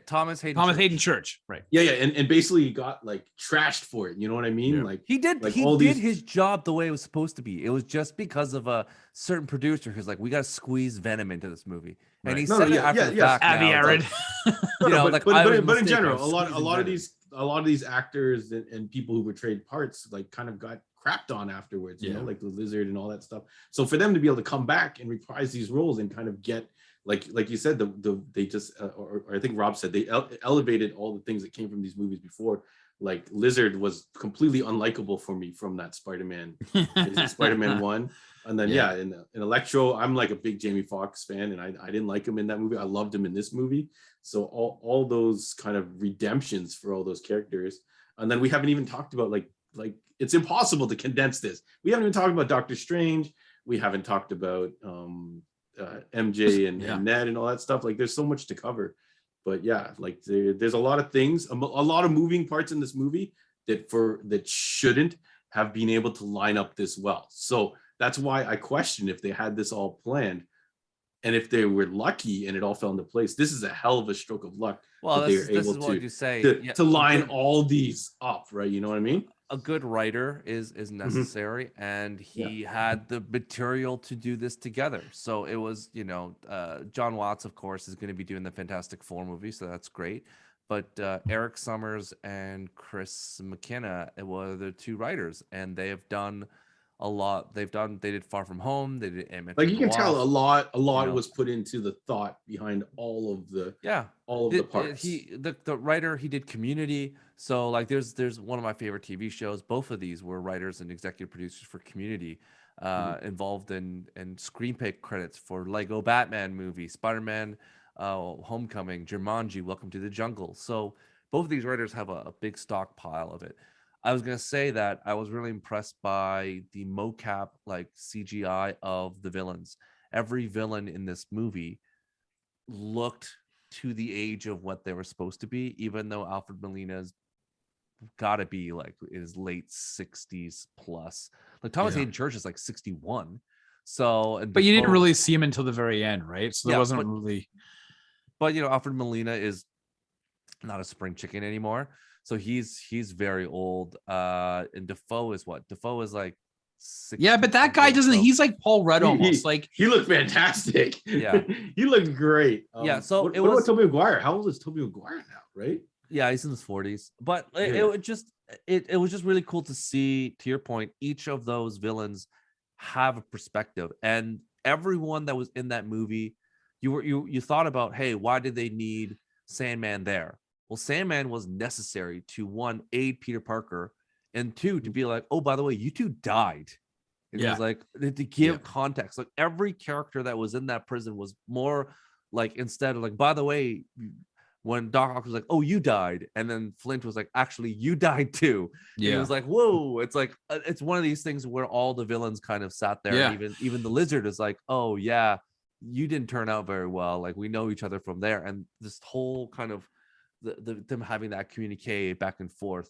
Thomas Hayden Church. Right. Yeah, and basically got like trashed for it. You know what I mean? Yeah. Like He did like he all did these- his job the way it was supposed to be. It was just because of a certain producer who's like, we gotta squeeze Venom into this movie. And he No, said no, it yeah, after the yes. fact. Abby now, it's Arad. like, No, no, like, but I was in mistaken, general, I was a lot squeezing of these actors and people who portrayed parts like kind of got crapped on afterwards, you Yeah. know, like the Lizard and all that stuff. So for them to be able to come back and reprise these roles and kind of get like you said, they just or I think Rob said they elevated all the things that came from these movies before. Like Lizard was completely unlikable for me from that Spider-Man 1, and then in Electro, I'm like a big Jamie Foxx fan, and I didn't like him in that movie. I loved him in this movie. So all those kind of redemptions for all those characters, and then we haven't even talked about like it's impossible to condense this. We haven't even talked about Doctor Strange. We haven't talked about MJ and Ned and all that stuff. Like there's so much to cover. But yeah, like there's a lot of things, a lot of moving parts in this movie that shouldn't have been able to line up this well. So that's why I question if they had this all planned, and if they were lucky and it all fell into place. This is a hell of a stroke of luck. Well, that this they were is able what you say to line all these up, right? You know what I mean? A good writer is necessary, and he had the material to do this together. So it was, John Watts, of course, is going to be doing the Fantastic Four movie, so that's great. But Eric Summers and Chris McKenna were the two writers, and they have done a lot. They did Far From Home. They did Ant-Man Like you can tell a lot know. was put into the thought behind all of the parts. The writer, he did Community. So like there's one of my favorite TV shows. Both of these were writers and executive producers for Community, involved in screenplay credits for Lego Batman movie, Spider-Man, Homecoming, Jumanji, Welcome to the Jungle. So both of these writers have a big stockpile of it. I was going to say that I was really impressed by the mocap, like CGI of the villains. Every villain in this movie looked to the age of what they were supposed to be, even though Alfred Molina's got to be like in his late 60s plus. Like Thomas Hayden Church is like 61. So, but you didn't really see him until the very end, right? So there wasn't really. But Alfred Molina is not a spring chicken anymore. So he's very old. And Defoe is what? Defoe is like 60. Yeah, but that guy doesn't. He's like Paul Rudd almost. Like he looked fantastic. Yeah, he looked great. So what about Tobey Maguire? How old is Tobey Maguire now? Right? Yeah, he's in his 40s. But it was just really cool to see. To your point, each of those villains have a perspective, and everyone that was in that movie, you thought about, hey, why did they need Sandman there? Well, Sandman was necessary to, one, aid Peter Parker, and two, to be like, oh, by the way, you two died. And it was like to give context. Like every character that was in that prison was more like, instead of like, by the way, when Doc Ock was like, "Oh, you died," and then Flint was like, "Actually, you died too." And it Yeah. was like, "Whoa!" It's like it's one of these things where all the villains kind of sat there, and even the Lizard is like, "Oh yeah, you didn't turn out very well. Like we know each other from there." And this whole kind of them having that communique back and forth,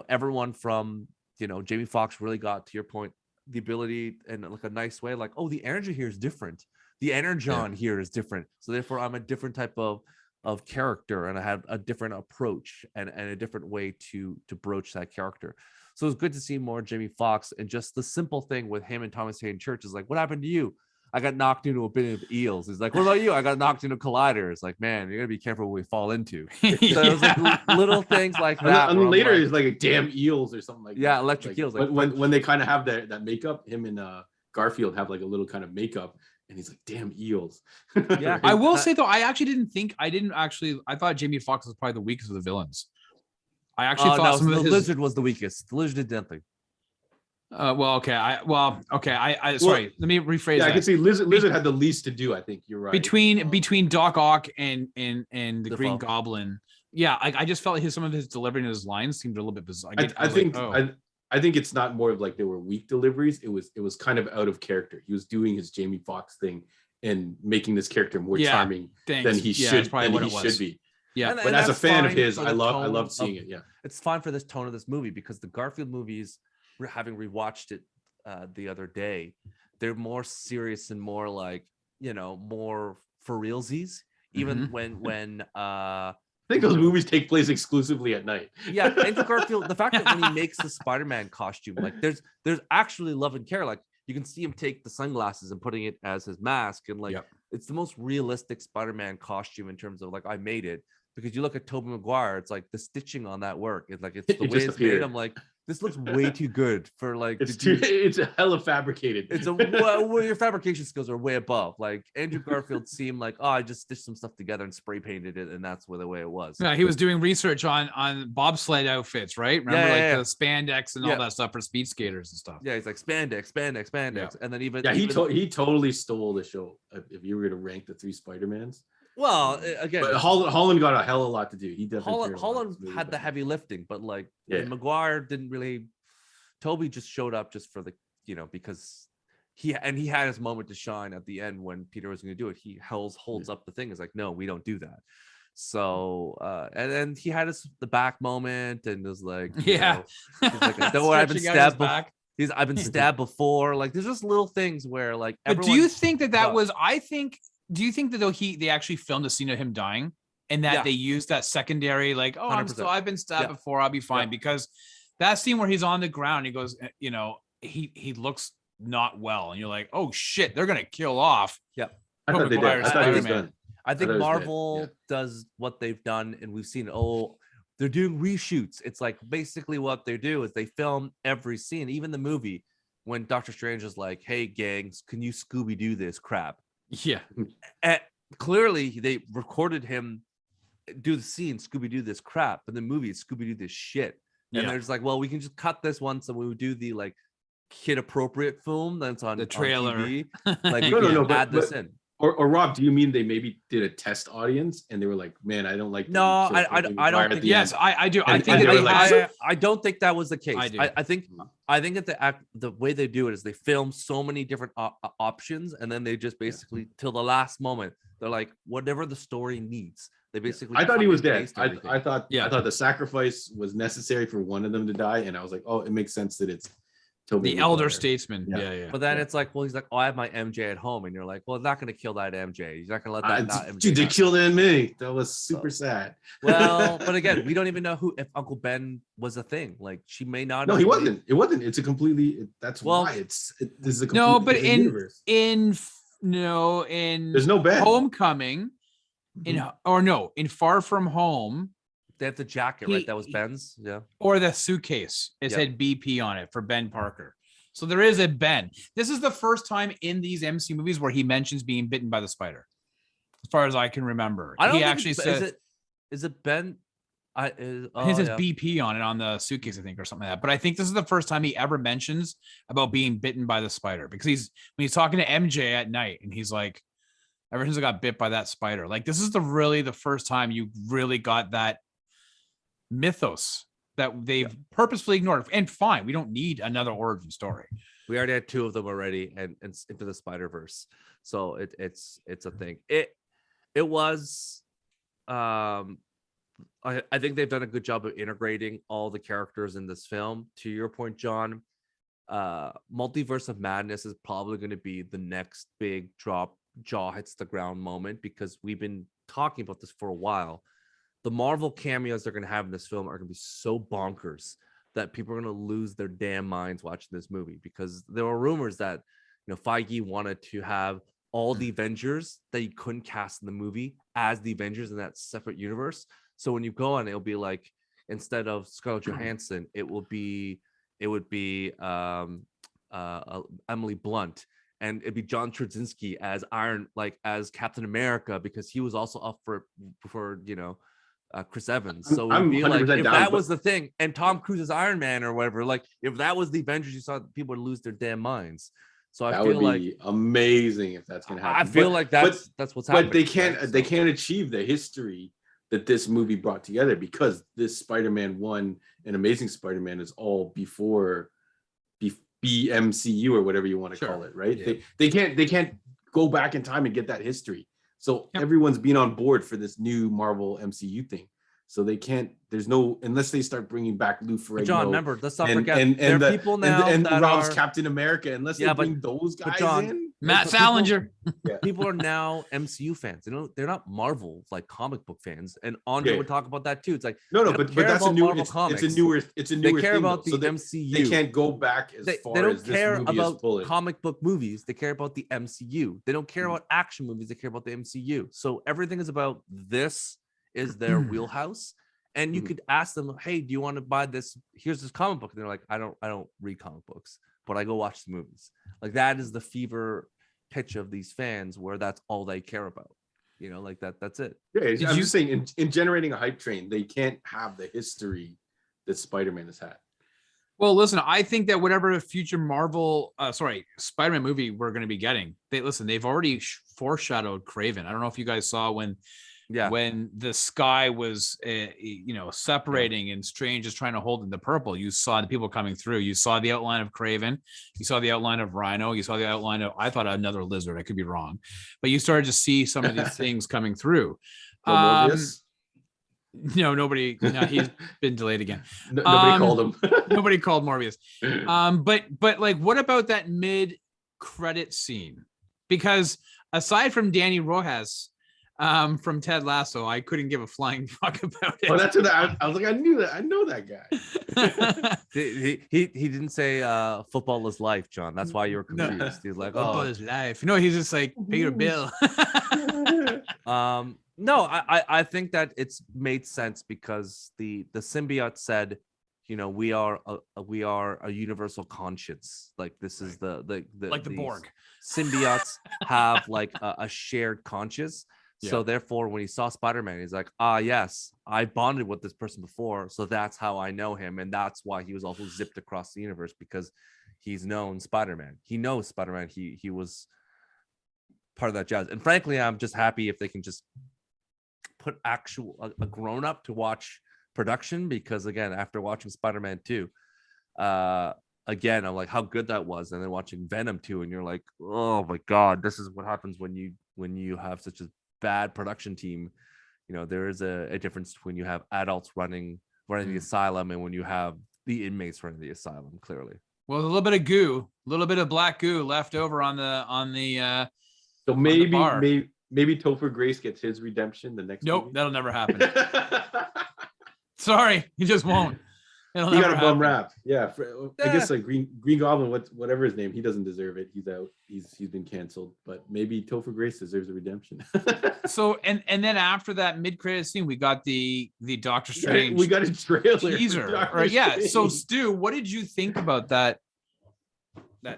everyone from Jamie Foxx really got, to your point, the ability in like a nice way, like, oh, the energy here is different, the energon here is different, so therefore I'm a different type of character, and I have a different approach and a different way to broach that character. So it's good to see more Jamie Foxx. And just the simple thing with him and Thomas Hayden Church is like, what happened to you? I got knocked into a bin of eels. He's like, what about you? I got knocked into a collider. It's like, man, you're gonna be careful what we fall into. So it was like little things like that. And later it's like damn eels or something like that. Yeah, electric eels. Like when they kind of have that makeup, him and Garfield have like a little kind of makeup, and he's like, damn eels. Yeah. I will say though, I thought Jamie Foxx was probably the weakest of the villains. I actually thought the Lizard was the weakest. The Lizard did nothing. Sorry, let me rephrase that. I can see Lizard had the least to do. I think you're right. Between Doc Ock and the Green Fall. Goblin. Yeah, I just felt like some of his delivery and his lines seemed a little bit bizarre. I think it's not more of like they were weak deliveries. It was kind of out of character. He was doing his Jamie Foxx thing and making this character more charming than he should be. Yeah, but as a fan of his, I loved seeing it. Yeah, it's fine for this tone of this movie, because the Garfield movies, having rewatched it the other day, they're more serious and more like, more for realsies. Even when I think those movies take place exclusively at night. Yeah, Andrew Garfield, the fact that when he makes the Spider-Man costume, like there's actually love and care. Like you can see him take the sunglasses and putting it as his mask, and like it's the most realistic Spider-Man costume in terms of like, I made it. Because you look at Tobey Maguire, it's like the stitching on that work. It's like it's the way it's made. I'm like, this looks way too good for like. It's a hella fabricated. Well, your fabrication skills are way above. Like Andrew Garfield seemed like, I just stitched some stuff together and spray painted it, and that's the way it was. Yeah, he was doing research on bobsled outfits, right? Remember, the spandex and all that stuff for speed skaters and stuff. Yeah, he's like spandex, and then he totally stole the show. If you were going to rank the three Spider-Mans. Well, again, but Holland got a hell of a lot to do. He definitely Holland had the heavy lifting, but like Maguire didn't really. Toby just showed up just for the, because he had his moment to shine at the end when Peter was going to do it. He holds up the thing. It's like, no, we don't do that. So and then he had the back moment and was like, he's like, don't worry, I've been stabbed. I've been stabbed before. Like there's just little things where like. But do you think that was? Do you think that though they actually filmed a scene of him dying, and that they used that secondary, like, oh, I've been stabbed before, I'll be fine, because that scene where he's on the ground, he goes, he looks not well, and you're like, oh shit, they're gonna kill off. Yeah, I thought they did. I think Marvel does what they've done, and we've seen. Oh, they're doing reshoots. It's like basically what they do is they film every scene, even the movie when Doctor Strange is like, hey gangs, can you Scooby-Doo this crap? Yeah, and clearly they recorded him do the scene Scooby-Doo this crap, but the movie is Scooby-Doo this shit. And they're just like, well, we can just cut this once, and we would do the like kid appropriate film that's on the trailer. On TV. Like no, add this in. Or Rob, do you mean they maybe did a test audience and they were like, man, I don't like. No, I don't think. Yes, I do. I don't think that was the case. I think that the way they do it is they film so many different options, and then they just basically till the last moment they're like, whatever the story needs. They basically. I thought he was dead. I thought the sacrifice was necessary for one of them to die, and I was like, oh, it makes sense that it's Toby the elder statesman. Yeah. But then it's like, well, he's like, oh, I have my MJ at home, and you're like, well, not going to kill that MJ. He's not going to let that MJ. Dude, they killed me. That was super sad. Well, but again, we don't even know if Uncle Ben was a thing. Like, she may not. No, he wasn't. It wasn't. It's a completely. That's why this is a completely universe. in there's no Ben. Homecoming, in Far From Home. They have the jacket, right? That was Ben's, or the suitcase. It said BP on it for Ben Parker. So there is a Ben. This is the first time in these MC movies where he mentions being bitten by the spider, as far as I can remember. He actually says, "Is it Ben?" It says BP on it on the suitcase, I think, or something like that. But I think this is the first time he ever mentions about being bitten by the spider, because when he's talking to MJ at night, and he's like, ever since I got bit by that spider. Like this is the first time you really got that mythos that they've purposefully ignored. And fine, we don't need another origin story. We already had 2 of them already, and Into the Spider-Verse. So it's a thing. It was I think they've done a good job of integrating all the characters in this film. To your point, John, Multiverse of Madness is probably going to be the next big jaw hits the ground moment, because we've been talking about this for a while. The Marvel cameos they're going to have in this film are going to be so bonkers that people are going to lose their damn minds watching this movie, because there were rumors that, Feige wanted to have all the Avengers that you couldn't cast in the movie as the Avengers in that separate universe. So when you go on, it'll be like, instead of Scarlett Johansson, it would be Emily Blunt, and it'd be John Krasinski as as Captain America, because he was also up for Chris Evans. So it'd be like, if that was the thing, and Tom Cruise is Iron Man or whatever, like if that was the Avengers, you saw, people would lose their damn minds. So I feel like amazing if that's gonna happen. I feel like that's what's happening. But they can't achieve the history that this movie brought together, because this Spider-Man 1 and Amazing Spider-Man is all before BMCU or whatever you want to call it, right? Yeah. They can't go back in time and get that history. So everyone's been on board for this new Marvel MCU thing. So they can't. There's no, unless they start bringing back Lou Ferrigno. John, remember, let's not forget there are people now and that Rob's are Captain America. Unless they bring those guys in, Matt Salinger. People are now MCU fans. They're not Marvel comic book fans. And Andre would talk about that too. It's like but that's a new. It's a newer. They care thing, about the so MCU. They can't go back as far. They don't as care this movie about comic book movies. They care about the MCU. They don't care about action movies. They care about the MCU. So everything is about this. Is their wheelhouse. And you could ask them, hey, do you want to buy this? Here's this comic book. And they're like, I don't read comic books, but I go watch the movies. Like that is the fever pitch of these fans, where that's all they care about. That's it. Yeah, I'm just saying, in generating a hype train, they can't have the history that Spider-Man has had. Well, listen, I think that whatever future Spider-Man movie we're going to be getting, they've already foreshadowed Kraven. I don't know if you guys saw when the sky was separating and Strange is trying to hold in the purple, you saw the people coming through. You saw the outline of Kraven, you saw the outline of Rhino, you saw the outline of, I thought, another lizard. I could be wrong, but you started to see some of these things coming through. No, nobody. No, he's been delayed again. Nobody called him. Nobody called Morbius. But like, what about that mid-credit scene? Because aside from Danny Rojas from Ted Lasso, I couldn't give a flying fuck about it. Oh, that's what I was like. I knew that. I know that guy. he didn't say football is life, John. That's why you were confused. No. He's like, football is life. No, he's just like, pay your bill. No, I think that it's made sense, because the symbiote said, we are a universal conscience. Like this is the Borg. Symbiotes have like a shared conscience. Yeah. So therefore, when he saw Spider-Man, he's like, yes, I bonded with this person before, so that's how I know him, and that's why he was also zipped across the universe, because he's known Spider-Man. He knows Spider-Man. He was part of that jazz. And frankly, I'm just happy if they can just put a grown-up to watch production, because again, after watching Spider-Man 2, again, I'm like, how good that was, and then watching Venom 2, and you're like, oh my god, this is what happens when you have such a bad production team. There is a difference when you have adults running the asylum and when you have the inmates running the asylum. Clearly, well, a little bit of goo, a little bit of black goo left over on the so maybe Topher Grace gets his redemption the next movie. That'll never happen. Sorry, he just won't. He got a bum rap. Yeah, I guess like Green Goblin, whatever his name, he doesn't deserve it. He's out. He's been canceled. But maybe Topher Grace deserves a redemption. So and then after that mid-credit scene, we got the Doctor Strange. We got a trailer teaser. Right? Yeah. So Stu, what did you think about that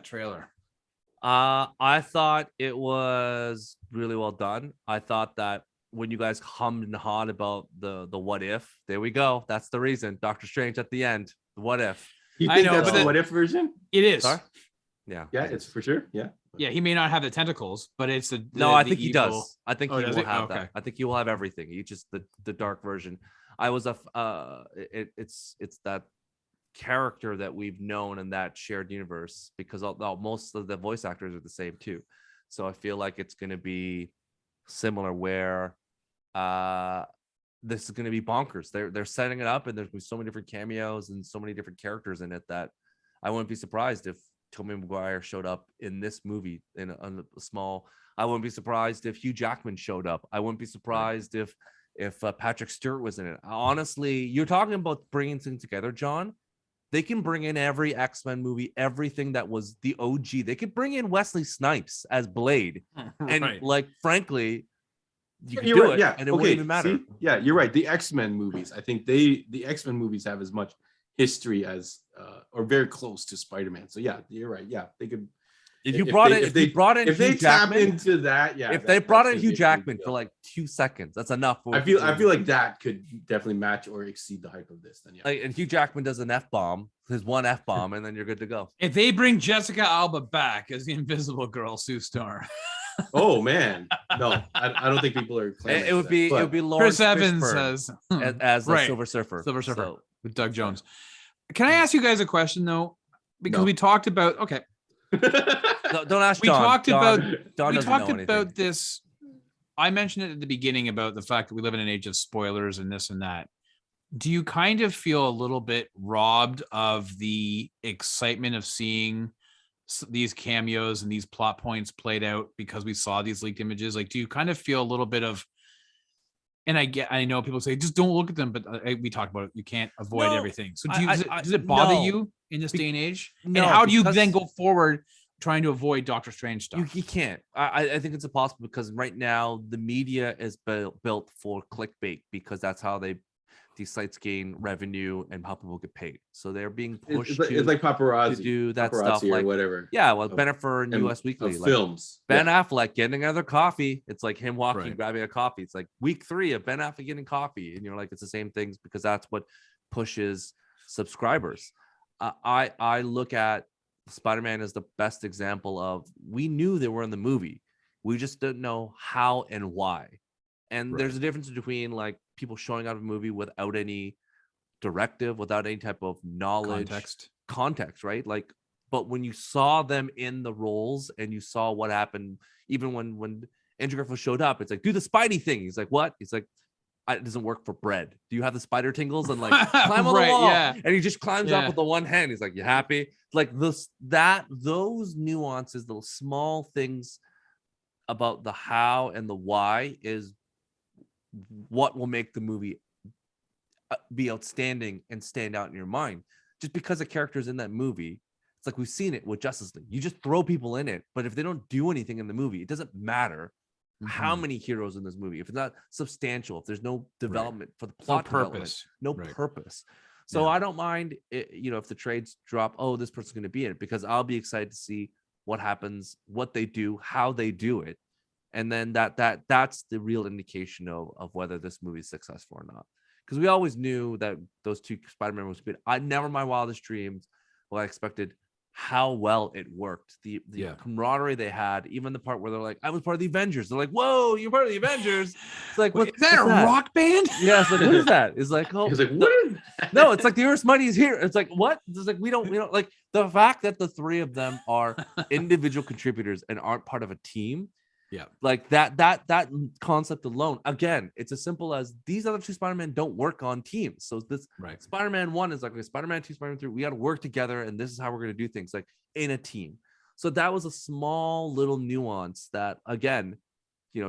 trailer? I thought it was really well done. I thought that when you guys hummed and hawed about the what if, there we go. That's the reason. Doctor Strange at the end. The what if. You think that's the what if version? It is. Sorry? Yeah. Yeah, it's for sure. Yeah. Yeah, he may not have the tentacles, but it's No, I think he evil. does. I think Oh, he does will he? have Okay. that. I think he will have everything. He just the dark version. I was it's that character that we've known in that shared universe because most of the voice actors are the same too. So I feel like it's going to be similar where this is going to be bonkers. They're setting it up, and there's going to be so many different cameos and so many different characters in it that I wouldn't be surprised if Tobey Maguire showed up in this movie in a small. I wouldn't be surprised if Hugh Jackman showed up. I wouldn't be surprised if Patrick Stewart was in it. Honestly, you're talking about bringing things together, John. They can bring in every X-Men movie, everything that was the OG. They could bring in Wesley Snipes as Blade, and like, frankly, you can do it, and it wouldn't even matter. See? Yeah, you're right. The X-Men movies, I think the X-Men movies have as much history as or very close to Spider-Man. So yeah, you're right. Yeah, they could. If you brought in Hugh tap Jackman into that, yeah. If they brought in Hugh Jackman for like 2 seconds, that's enough. I feel like that could definitely match or exceed the hype of this. Then yeah. Like, and Hugh Jackman does an F-bomb, his one F-bomb, and then you're good to go. If they bring Jessica Alba back as the Invisible Girl Sue Storm. Oh man, no, I don't think people are. It would be Lawrence Chris Evans Fishburne as a Silver Surfer. Silver Surfer with Doug Jones. Can I ask you guys a question though? Because we talked about No, don't ask John. We talked about this. I mentioned it at the beginning about the fact that we live in an age of spoilers and this and that. Do you kind of feel a little bit robbed of the excitement of seeing these cameos and these plot points played out because we saw these leaked images? Like, do you kind of feel a little bit of, and I know people say just don't look at them, but we talked about it. You can't avoid everything. So does it bother you in this day and age? No, and how do you then go forward trying to avoid Doctor Strange stuff? You can't. I think it's impossible because right now the media is built for clickbait because that's how these sites gain revenue and how people get paid. So they're being pushed. It's like paparazzi to do that stuff, or like whatever. Yeah, well, Bennifer and US Weekly, like films. Ben Affleck getting another coffee. It's like him walking, grabbing a coffee. It's like week 3 of Ben Affleck getting coffee, and you're like, it's the same things because that's what pushes subscribers. I look at Spider-Man as the best example of we knew they were in the movie. We just didn't know how and why. And there's a difference between like people showing out of a movie without any directive, without any type of knowledge, context, right? Like, but when you saw them in the roles and you saw what happened, even when Andrew Garfield showed up, it's like, do the Spidey thing. He's like, what? He's like, it doesn't work for bread. Do you have the spider tingles? And like climb on the wall. Yeah. And he just climbs up with the one hand. He's like, you happy? Like those nuances, those small things about the how and the why is what will make the movie be outstanding and stand out in your mind. Just because a character's in that movie, it's like we've seen it with Justice League. You just throw people in it, but if they don't do anything in the movie, it doesn't matter how many heroes in this movie. If it's not substantial, if there's no development for the plot, purpose. So I don't mind it, if the trades drop, oh, this person's going to be in it, because I'll be excited to see what happens, what they do, how they do it. And then that's the real indication of whether this movie is successful or not. Because we always knew that those 2 Spider-Man was good. I never in my wildest dreams I expected how well it worked. The camaraderie they had, even the part where they're like, I was part of the Avengers. They're like, whoa, you're part of the Avengers. It's like, is that a rock band? Yeah, it's like, what is that? It's like, oh, he's like, what is that? No, it's like the Earth's Mighty is here. It's like, what? It's like we don't like the fact that the 3 of them are individual contributors and aren't part of a team. Yeah, like that concept alone. Again, it's as simple as these other 2 Spider-Man don't work on teams. So this Spider-Man 1 is like Spider-Man 2, Spider-Man 3. We got to work together, and this is how we're going to do things, like in a team. So that was a small little nuance that, again,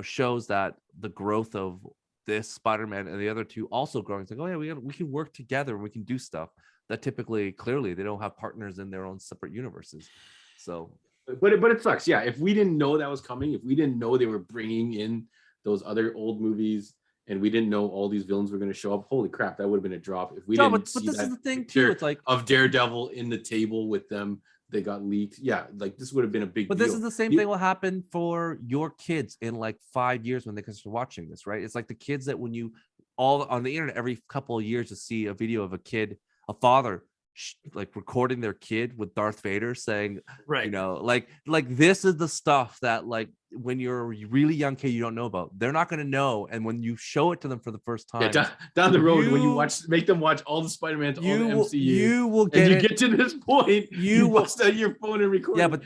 shows that the growth of this Spider-Man and the other 2 also growing. It's like, oh yeah, we can work together and we can do stuff that typically, clearly, they don't have partners in their own separate universes. So. But it sucks. Yeah, if we didn't know that was coming, if we didn't know they were bringing in those other old movies, and we didn't know all these villains were going to show up, holy crap, that would have been a drop. If we didn't see this that is the thing too. It's like of Daredevil in the table with them, they got leaked. Yeah, like this would have been a big. But deal. This is the same thing will happen for your kids in like 5 years when they start watching this, right? It's like the kids that when you all on the internet every couple of years to see a video of a kid, a father like recording their kid with Darth Vader saying, Right. you know, like this is the stuff that like when you're a really young kid you don't know about. They're not going to know, and when you show it to them for the first time, down the road, when you make them watch all the Spider-Man, all the MCU, you will and you get to this point, you bust out your phone and record. Yeah, but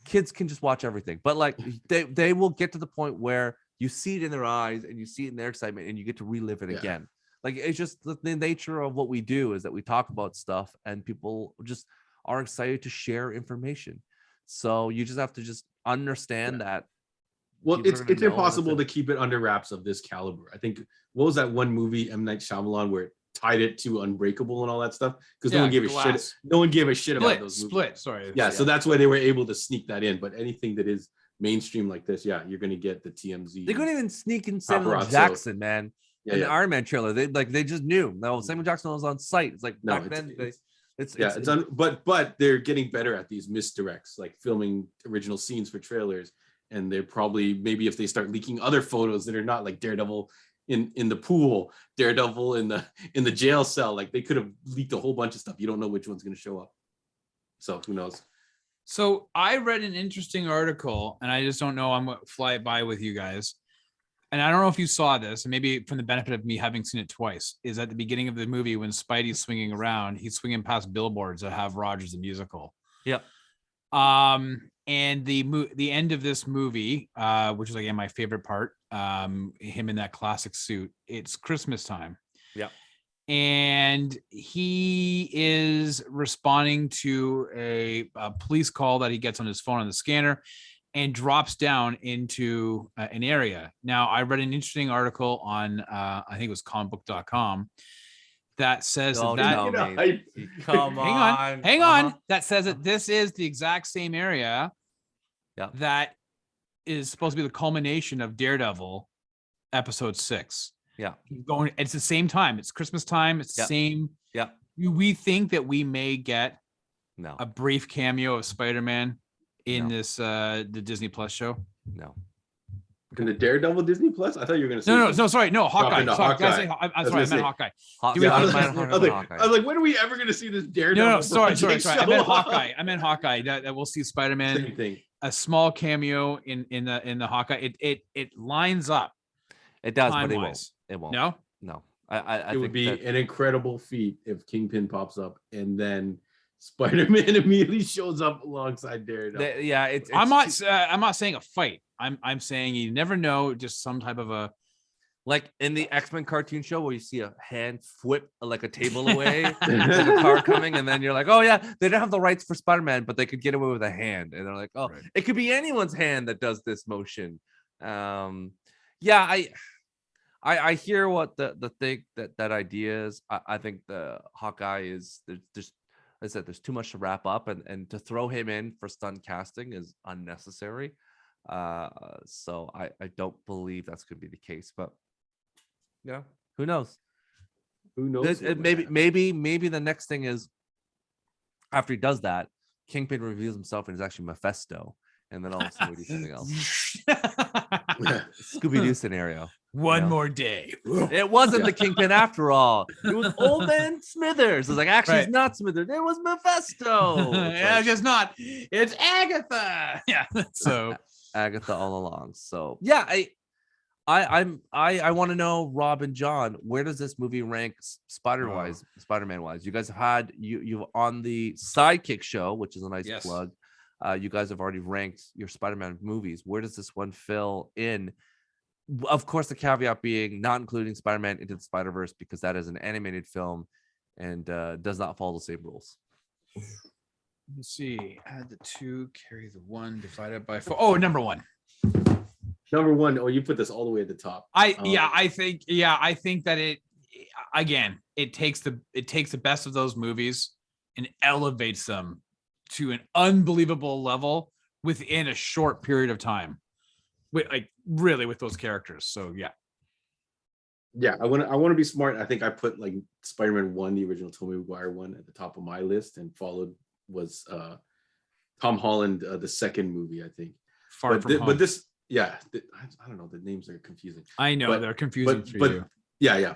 kids can just watch everything. But like they will get to the point where you see it in their eyes and you see it in their excitement, and you get to relive it again. Like it's just the nature of what we do is that we talk about stuff, and people just are excited to share information. So you just have to just understand that. Well, it's impossible to keep it under wraps of this caliber. I think, what was that one movie, M. Night Shyamalan, where it tied it to Unbreakable and all that stuff? Because no one gave a shit. No one gave a shit about those movies. Sorry. Yeah, so that's why they were able to sneak that in. But anything that is mainstream like this, you're going to get the TMZ. They couldn't even sneak in Samuel Jackson, man. In the Iron Man trailer, they just knew. No, Samuel Jackson was on site. It's like back then. But they're getting better at these misdirects, like filming original scenes for trailers. And they're probably, maybe if they start leaking other photos that are not like Daredevil in the pool, Daredevil in the jail cell, like they could have leaked a whole bunch of stuff. You don't know which one's going to show up. So who knows? So I read an interesting article, and I just don't know. I'm going to fly it by with you guys. And I don't know if you saw this, and maybe from the benefit of me having seen it twice, is at the beginning of the movie when Spidey's swinging around, he's swinging past billboards that have Rogers the Musical. Yep. And the end of this movie, which is again my favorite part, him in that classic suit. It's Christmas time. Yeah. And he is responding to a police call that he gets on his phone on the scanner, and drops down into an area. Now, I read an interesting article on, I think it was comicbook.com, that says Hang on. That says that this is the exact same area that is supposed to be the culmination of Daredevil episode 6. Yeah. It's the same time. It's Christmas time. It's the same. Yeah. We think that we may get a brief cameo of Spider-Man in this the Disney Plus show. No. In the Daredevil Disney Plus? I thought you were going to say Hawkeye. Hawkeye. I'm sorry, I meant Hawkeye. I was like, when are we ever going to see this Daredevil? No, sorry. I meant Hawkeye. That we'll see Spider-Man. Same thing. A small cameo in the Hawkeye. It lines up. It does, but it won't. No. I it think would be an incredible feat if Kingpin pops up and then Spider-Man immediately shows up alongside Daredevil. I'm not saying a fight. I'm saying you never know, just some type of a, like in the X-Men cartoon show where you see a hand flip like a table away from a car coming, and then you're like, oh yeah, they don't have the rights for Spider-Man, but they could get away with a hand, and they're like, oh, right. It could be anyone's hand that does this motion. I hear what the thing that idea is. I think the Hawkeye is there's I said there's too much to wrap up, and to throw him in for stunt casting is unnecessary. So I don't believe that's going to be the case, but yeah, who knows? Maybe the next thing is after he does that, Kingpin reveals himself and is actually Mephisto, and then all of a sudden we do something else. Scooby-Doo scenario. One more day. It wasn't the Kingpin after all. It was Old Man Smithers. It's like, actually, It's not Smithers. It was Mephisto. It's just not. It's Agatha. Yeah. So Agatha all along. So yeah, I want to know, Rob and John, where does this movie rank Spider-Man wise? You guys have had you on the Sidekick show, which is a nice plug. You guys have already ranked your Spider-Man movies. Where does this one fill in? Of course, the caveat being not including Spider-Man Into the Spider-Verse, because that is an animated film and does not follow the same rules. Let's see. Add the 2, carry the 1, divided by 4. Oh, number 1. Number 1. Oh, you put this all the way at the top. I think that it takes the best of those movies and elevates them to an unbelievable level within a short period of time. With those characters. So I want to be smart. I think I put like Spider-Man 1, the original Tobey Maguire one, at the top of my list, and followed was Tom Holland, the second movie, I think. But this I don't know, the names are confusing. I know they're confusing for you.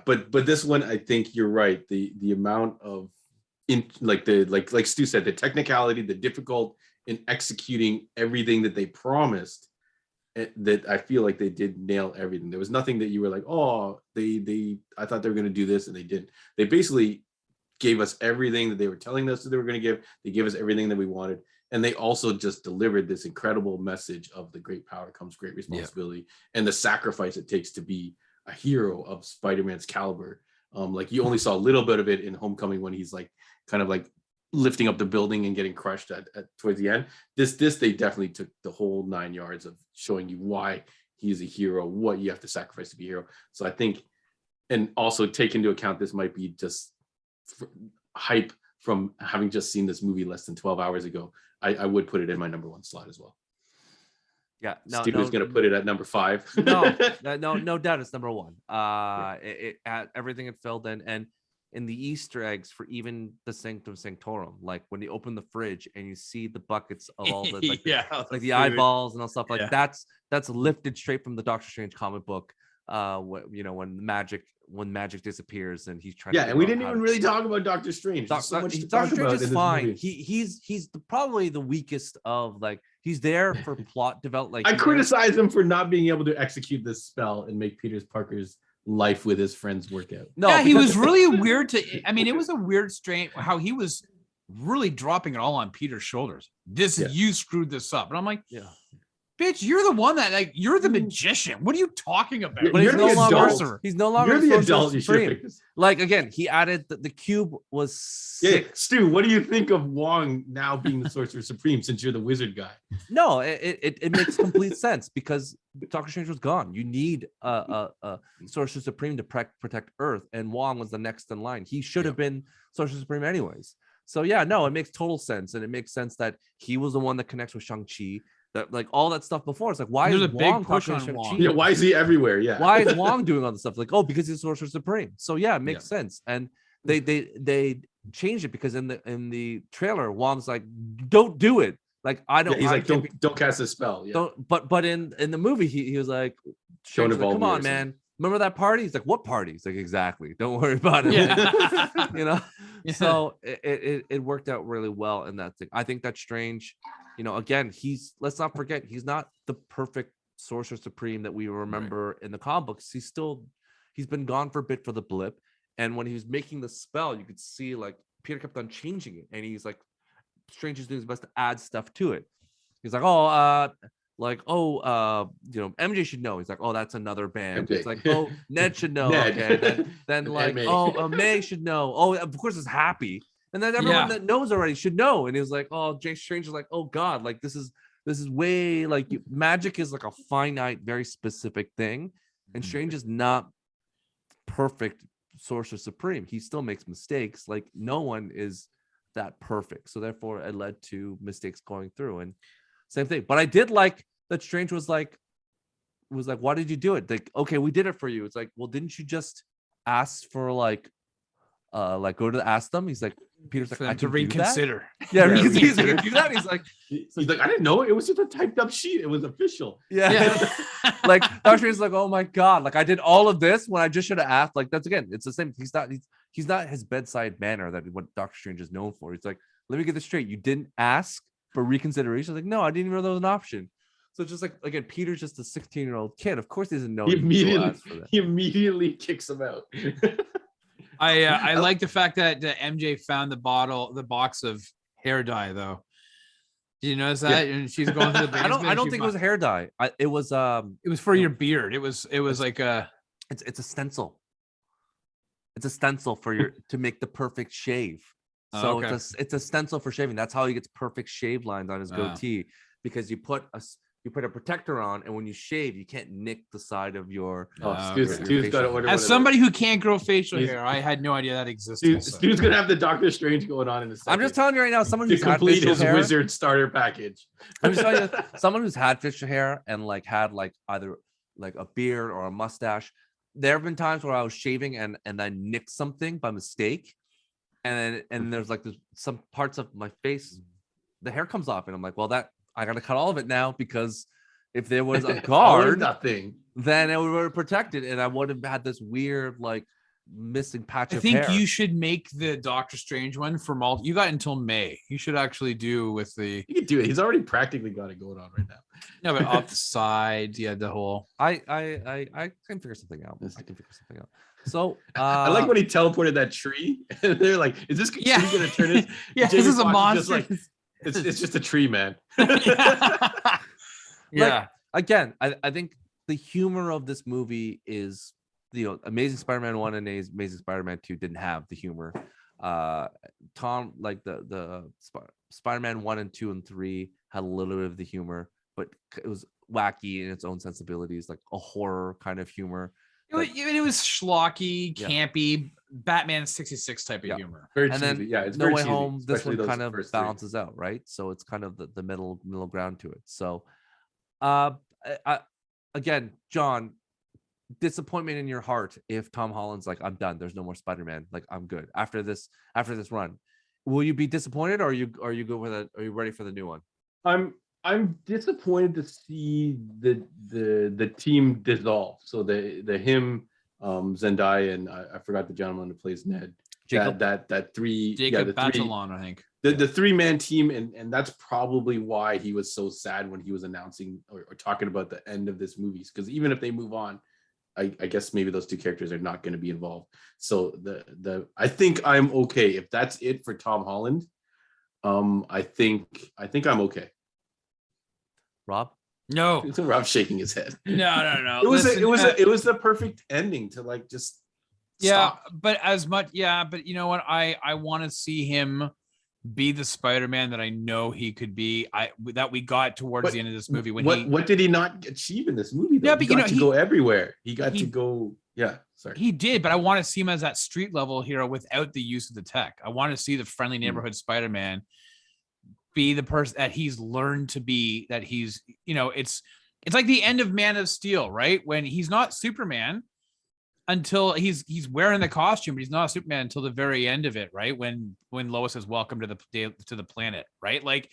But this one, I think you're right. The amount of in like Stu said, the technicality, the difficult in executing everything that they promised, that I feel like they did nail everything. There was nothing that you were like, oh, I thought they were going to do this and they didn't. They basically gave us everything that they were telling us that they were going to give. They gave us everything that we wanted. And they also just delivered this incredible message of the great power comes great responsibility and the sacrifice it takes to be a hero of Spider-Man's caliber. Like you only saw a little bit of it in Homecoming when he's like kind of like lifting up the building and getting crushed at towards the end. This they definitely took the whole 9 yards of showing you why he's a hero, what you have to sacrifice to be a hero. So I think, and also take into account this might be just hype from having just seen this movie less than 12 hours ago. I would put it in my number 1 slot as well. Yeah, Steven's gonna put it at number 5. no doubt it's number 1. It had everything it filled in, and in the Easter eggs for even the Sanctum Sanctorum, like when you open the fridge and you see the buckets of all the like the eyeballs and all stuff like that's lifted straight from the Doctor Strange comic book. When magic disappears and he's trying. Yeah, and we didn't even really talk about Doctor Strange. Doctor Strange is fine. He's probably the weakest of, like, he's there for plot development. Like, I criticize him for not being able to execute this spell and make Peter Parker's life with his friends work out. No, yeah, he was really weird it was a weird strain how he was really dropping it all on Peter's shoulders. You screwed this up. And I'm like, bitch, you're the one that, like, you're the magician. What are you talking about? But he's no longer. He's no longer the adult. Like, again, he added the cube was sick. Yeah, Stu, what do you think of Wong now being the Sorcerer Supreme since you're the wizard guy? No, it makes complete sense because Doctor Strange was gone. You need a Sorcerer Supreme to protect Earth, and Wong was the next in line. He should have been Sorcerer Supreme anyways. So yeah, no, it makes total sense, and it makes sense that he was the one that connects with Shang-Chi. That, like, all that stuff before, it's like, why is Wong talking to Shang-Chi? Yeah, why is he everywhere? Yeah, why is Wong doing all this stuff? Like, oh, because he's Sorcerer Supreme. So yeah, it makes sense. And they changed it because in the trailer, Wong's like, don't do it. Like, I don't. Yeah, he's like, don't cast a spell. Yeah. But in the movie, he was like, come on, man. Remember that party? He's like, what party? He's like, exactly. Don't worry about it. Yeah. Yeah. So it worked out really well in that thing. I think that's Strange. Again, let's not forget, he's not the perfect Sorcerer Supreme that we remember in the comic books. He's been gone for a bit for the blip. And when he was making the spell, you could see, like, Peter kept on changing it. And he's like, Strange is doing his best to add stuff to it. He's like, MJ should know. He's like, oh, that's another band. MJ. It's like, oh, Ned should know. Ned. Okay. Then like, May should know. Oh, of course it's Happy. And then everyone that knows already should know. And he was like, oh, Jay Strange is like, oh God, like this is way, like, magic is like a finite, very specific thing. And Strange is not perfect Sorcerer Supreme. He still makes mistakes. Like, no one is that perfect. So therefore it led to mistakes going through. And same thing. But I did like that Strange was like, why did you do it? Like, okay, we did it for you. It's like, well, didn't you just ask for go to ask them? He's like, Peter's like, I to reconsider. Yeah, he's like, do that. He's like, I didn't know. It was just a typed up sheet. It was official. Yeah. Like, Doctor Strange is like, oh my God, like, I did all of this when I just should have asked. Like, that's, again, it's the same. He's not his bedside manner that what Doctor Strange is known for. He's like, let me get this straight. You didn't ask for reconsideration. Like, no, I didn't even know there was an option. So it's just like, again, Peter's just a 16-year-old kid. Of course he doesn't know. He immediately kicks him out. I like the fact that MJ found the box of hair dye, though. Did you notice that? Yeah. And she's going to the basement. I don't think it was hair dye. It was for your beard. It was like a. It's a stencil. It's a stencil for to make the perfect shave. So okay. It's a stencil for shaving. That's how he gets perfect shave lines on his goatee, because you put a protector on, and when you shave, you can't nick the side of your. As somebody who can't grow facial hair, I had no idea that existed. Stu's gonna have the Doctor Strange going on in a second. I'm just telling you right now, someone to who's complete had his hair, wizard starter package. I'm just telling you, someone who's had facial hair and like had like either like a beard or a mustache. There have been times where I was shaving and I nicked something by mistake, and there's like some parts of my face, the hair comes off, and I'm like, well, that I got to cut all of it now, because if there was a guard, nothing, then it would have protected, and I would have had this weird like missing patch I of think hair. you should make the Doctor Strange one for you got until May. You should actually do with the You can do it. He's already practically got it going on right now. no, but off the sides, yeah, the whole. I can figure something out. I can figure something out. So I like when he teleported that tree. And they're like, "Is this tree gonna turn it?" Yeah, Jamie this is a Foxx is monster. just like, it's just a tree, man. Yeah. Again, I think the humor of this movie is, Amazing Spider-Man 1 and Amazing Spider-Man 2 didn't have the humor. Tom, like the Spider-Man 1 and 2 and 3 had a little bit of the humor, but it was wacky in its own sensibilities, like a horror kind of humor. It was schlocky, Yeah. campy, Batman 66 type of Yeah. humor. Very And cheesy. then Yeah, it's No very Way cheesy, Home, this especially one those kind of first three. balances out, right? So it's kind of the middle ground to it. So again, John, disappointment in your heart if Tom Holland's like, I'm done, there's no more Spider-Man, like I'm good after this run. Will you be disappointed, or are you good with it? Are you ready for the new one? I'm disappointed to see the team dissolve. So the him, Zendaya, and I forgot the gentleman who plays Ned. Jacob. That three, Jacob the Batalon, I think. the 3-man team, and that's probably why he was so sad when he was announcing or talking about the end of this movie. Because even if they move on, I guess maybe those two characters are not going to be involved. So I think I'm okay if that's it for Tom Holland. I think I'm okay. Rob? No. So Rob's shaking his head. No. It was the perfect ending to like just stop. But you know what? I want to see him be the Spider-Man that I know he could be. That we got towards the end of this movie what did he not achieve in this movie though? Yeah, but he got to go everywhere. He got to go. Yeah, sorry. He did, but I want to see him as that street level hero without the use of the tech. I want to see the friendly neighborhood Spider-Man be the person that he's learned to be, that he's, it's like the end of Man of Steel, right? When he's not Superman until he's wearing the costume, but he's not Superman until the very end of it, right? When Lois is welcome to the planet, right? Like,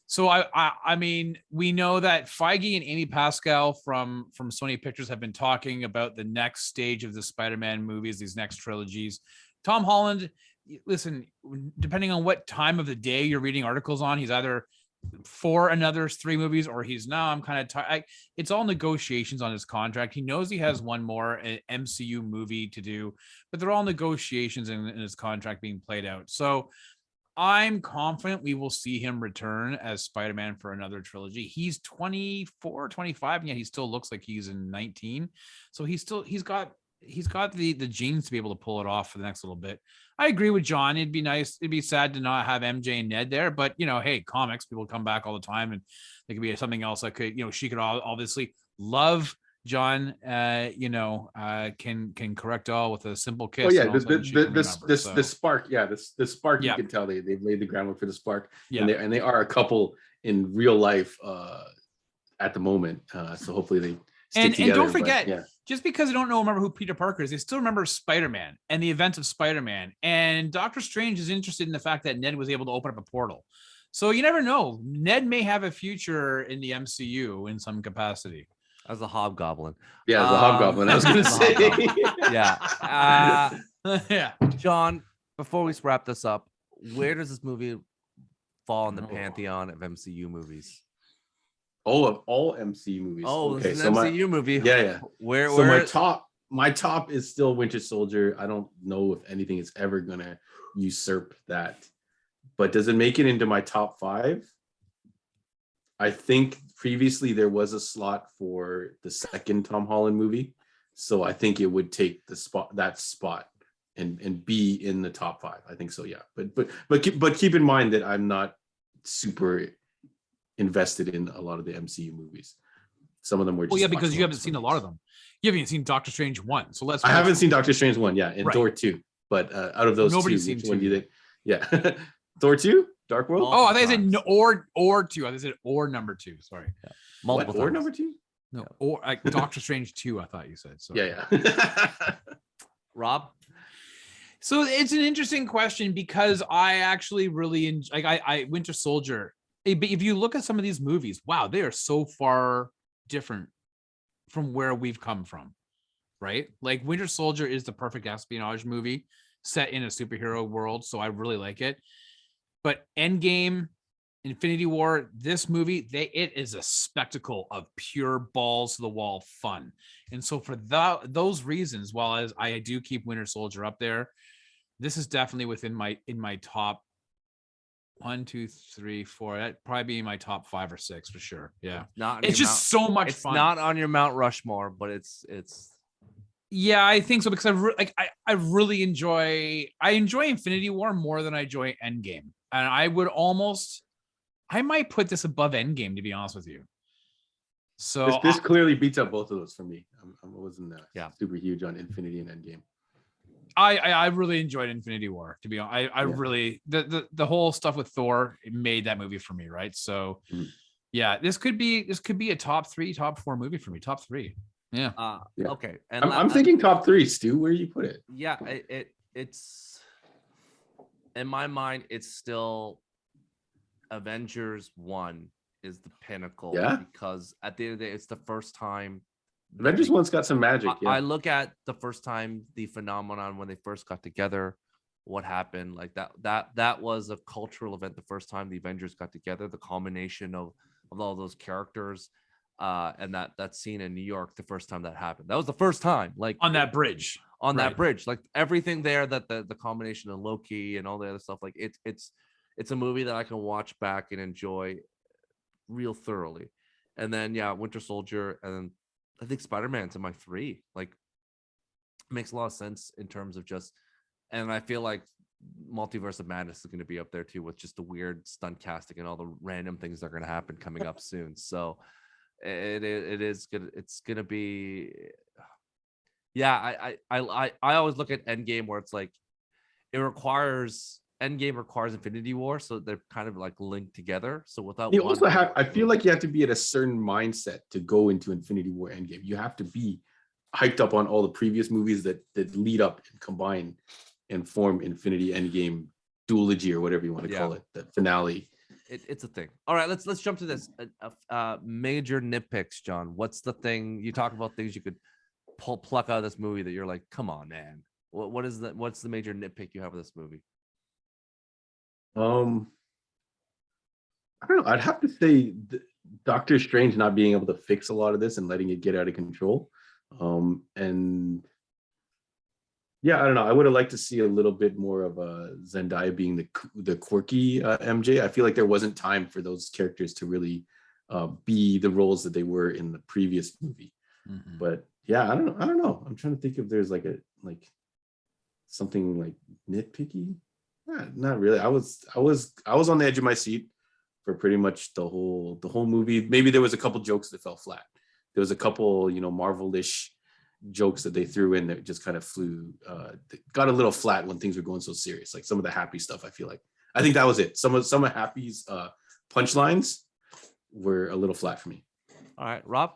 so I mean, we know that Feige and Amy Pascal from Sony Pictures have been talking about the next stage of the Spider-Man movies, these next trilogies. Tom Holland, listen, depending on what time of the day you're reading articles on, he's either for another 3 movies or he's I'm kind of tired. It's all negotiations on his contract. He knows he has one more MCU movie to do, but they're all negotiations in his contract being played out. So I'm confident we will see him return as Spider-Man for another trilogy. He's 24, 25, and yet he still looks like he's in 19. So he's got the genes to be able to pull it off for the next little bit. I agree with John. It'd be nice. It'd be sad to not have MJ and Ned there, but hey, comics, people come back all the time, and it could be something else that could, she could obviously love John, can correct all with a simple kiss. Oh yeah, the spark. Yeah, the spark. Yeah. You can tell they've laid the groundwork for the spark. Yeah, and they are a couple in real life at the moment. So hopefully they stick together. And don't forget, just because they don't remember who Peter Parker is, they still remember Spider-Man and the events of Spider-Man. And Doctor Strange is interested in the fact that Ned was able to open up a portal. So you never know. Ned may have a future in the MCU in some capacity. As a hobgoblin. Yeah, as a hobgoblin. I was going to say. Yeah. Yeah. John, before we wrap this up, where does this movie fall in the pantheon of MCU movies? Oh, of all MCU movies. Oh, okay, it's an MCU movie. Yeah. Where my top is still Winter Soldier. I don't know if anything is ever gonna usurp that. But does it make it into my top 5? I think previously there was a slot for the second Tom Holland movie, so I think it would take that spot and be in the top 5. I think so, yeah. But keep in mind that I'm not super invested in a lot of the MCU movies. Some of them were just because you haven't seen a lot of them. You haven't seen Doctor Strange 1, so I haven't seen Doctor Strange 1, and Thor 2. But out of those Nobody's two, which seen one 2. do you think? Yeah. Thor 2? Dark World? Oh, I think I said no, or 2. I think I said or number 2. Sorry. Yeah. Multiple or times. number 2? No, or Doctor Strange 2, I thought you said. So Yeah. Rob? So it's an interesting question because I actually really I Winter Soldier. But if you look at some of these movies, wow, they are so far different from where we've come from, right? Like Winter Soldier is the perfect espionage movie set in a superhero world, so I really like it. But Endgame, Infinity War, this movie, it is a spectacle of pure balls to the wall fun. And so for those reasons, while as I do keep Winter Soldier up there, this is definitely within my top 1, 2, 3, 4. That'd probably be in my top 5 or 6 for sure. Yeah. It's just so much it's fun. It's not on your Mount Rushmore, but it's yeah, I think so, because I really enjoy Infinity War more than I enjoy Endgame. And I might put this above Endgame, to be honest with you. So this clearly beats up both of those for me. I wasn't super huge on Infinity and Endgame. I really enjoyed Infinity War, to be honest. I really the whole stuff with Thor, it made that movie for me, right? So yeah, this could be a top 3, top 4 movie for me. Top 3. Yeah. Okay. And I'm thinking top 3, Stu. Where do you put it? Yeah, it's in my mind, it's still Avengers 1 is the pinnacle. Yeah. Because at the end of the day, it's the first time Avengers 1's got some magic. I look at the first time, the phenomenon when they first got together, what happened, like that was a cultural event. The first time the Avengers got together, the culmination of all those characters, and that scene in New York, the first time that happened, that was the first time, like on that bridge, like everything there, that the combination of Loki and all the other stuff, like it's a movie that I can watch back and enjoy real thoroughly. And then Winter Soldier, and then I think Spider-Man's in my 3. Like, it makes a lot of sense in terms of just, and I feel like Multiverse of Madness is going to be up there too, with just the weird stunt casting and all the random things that are going to happen coming up soon. So it is good. It's going to be, I always look at Endgame, where it's like Endgame requires Infinity War, so they're kind of like linked together. So without you also have, I feel like you have to be at a certain mindset to go into Infinity War Endgame. You have to be hyped up on all the previous movies that lead up and combine and form Infinity Endgame duology, or whatever you want to call it, the finale. It's a thing. All right, let's jump to this. Major nitpicks, John. What's the thing you talk about? Things you could pluck out of this movie that you're like, come on, man. What's the major nitpick you have of this movie? I don't know. I'd have to say Doctor Strange not being able to fix a lot of this and letting it get out of control. And I don't know. I would have liked to see a little bit more of Zendaya being the quirky MJ. I feel like there wasn't time for those characters to really be the roles that they were in the previous movie. Mm-hmm. But I don't know. I'm trying to think if there's like something like nitpicky. Not really. I was on the edge of my seat for pretty much the whole movie. Maybe there was a couple jokes that fell flat. There was a couple, Marvel-ish jokes that they threw in that just kind of got a little flat when things were going so serious. Like some of the Happy stuff, I think that was it. Some of Happy's punchlines were a little flat for me. All right, Rob.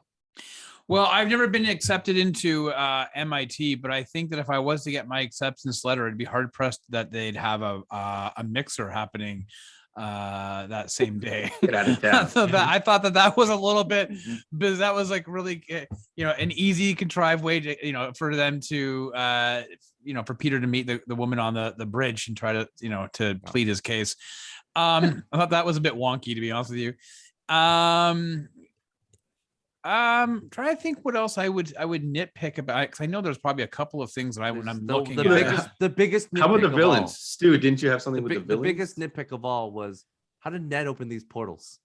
Well, I've never been accepted into MIT, but I think that if I was to get my acceptance letter, it'd be hard pressed that they'd have a mixer happening that same day. Get out of town. So I thought that was a little bit, because that was like really, an easy contrived way to, for them to, for Peter to meet the woman on the bridge and try to, to plead his case. I thought that was a bit wonky, to be honest with you. Trying to think what else I would nitpick about, because I know there's probably a couple of things that when I'm looking at the biggest. How about the villains, Stu? Didn't you have something with the villains? The biggest nitpick of all was, how did Ned open these portals?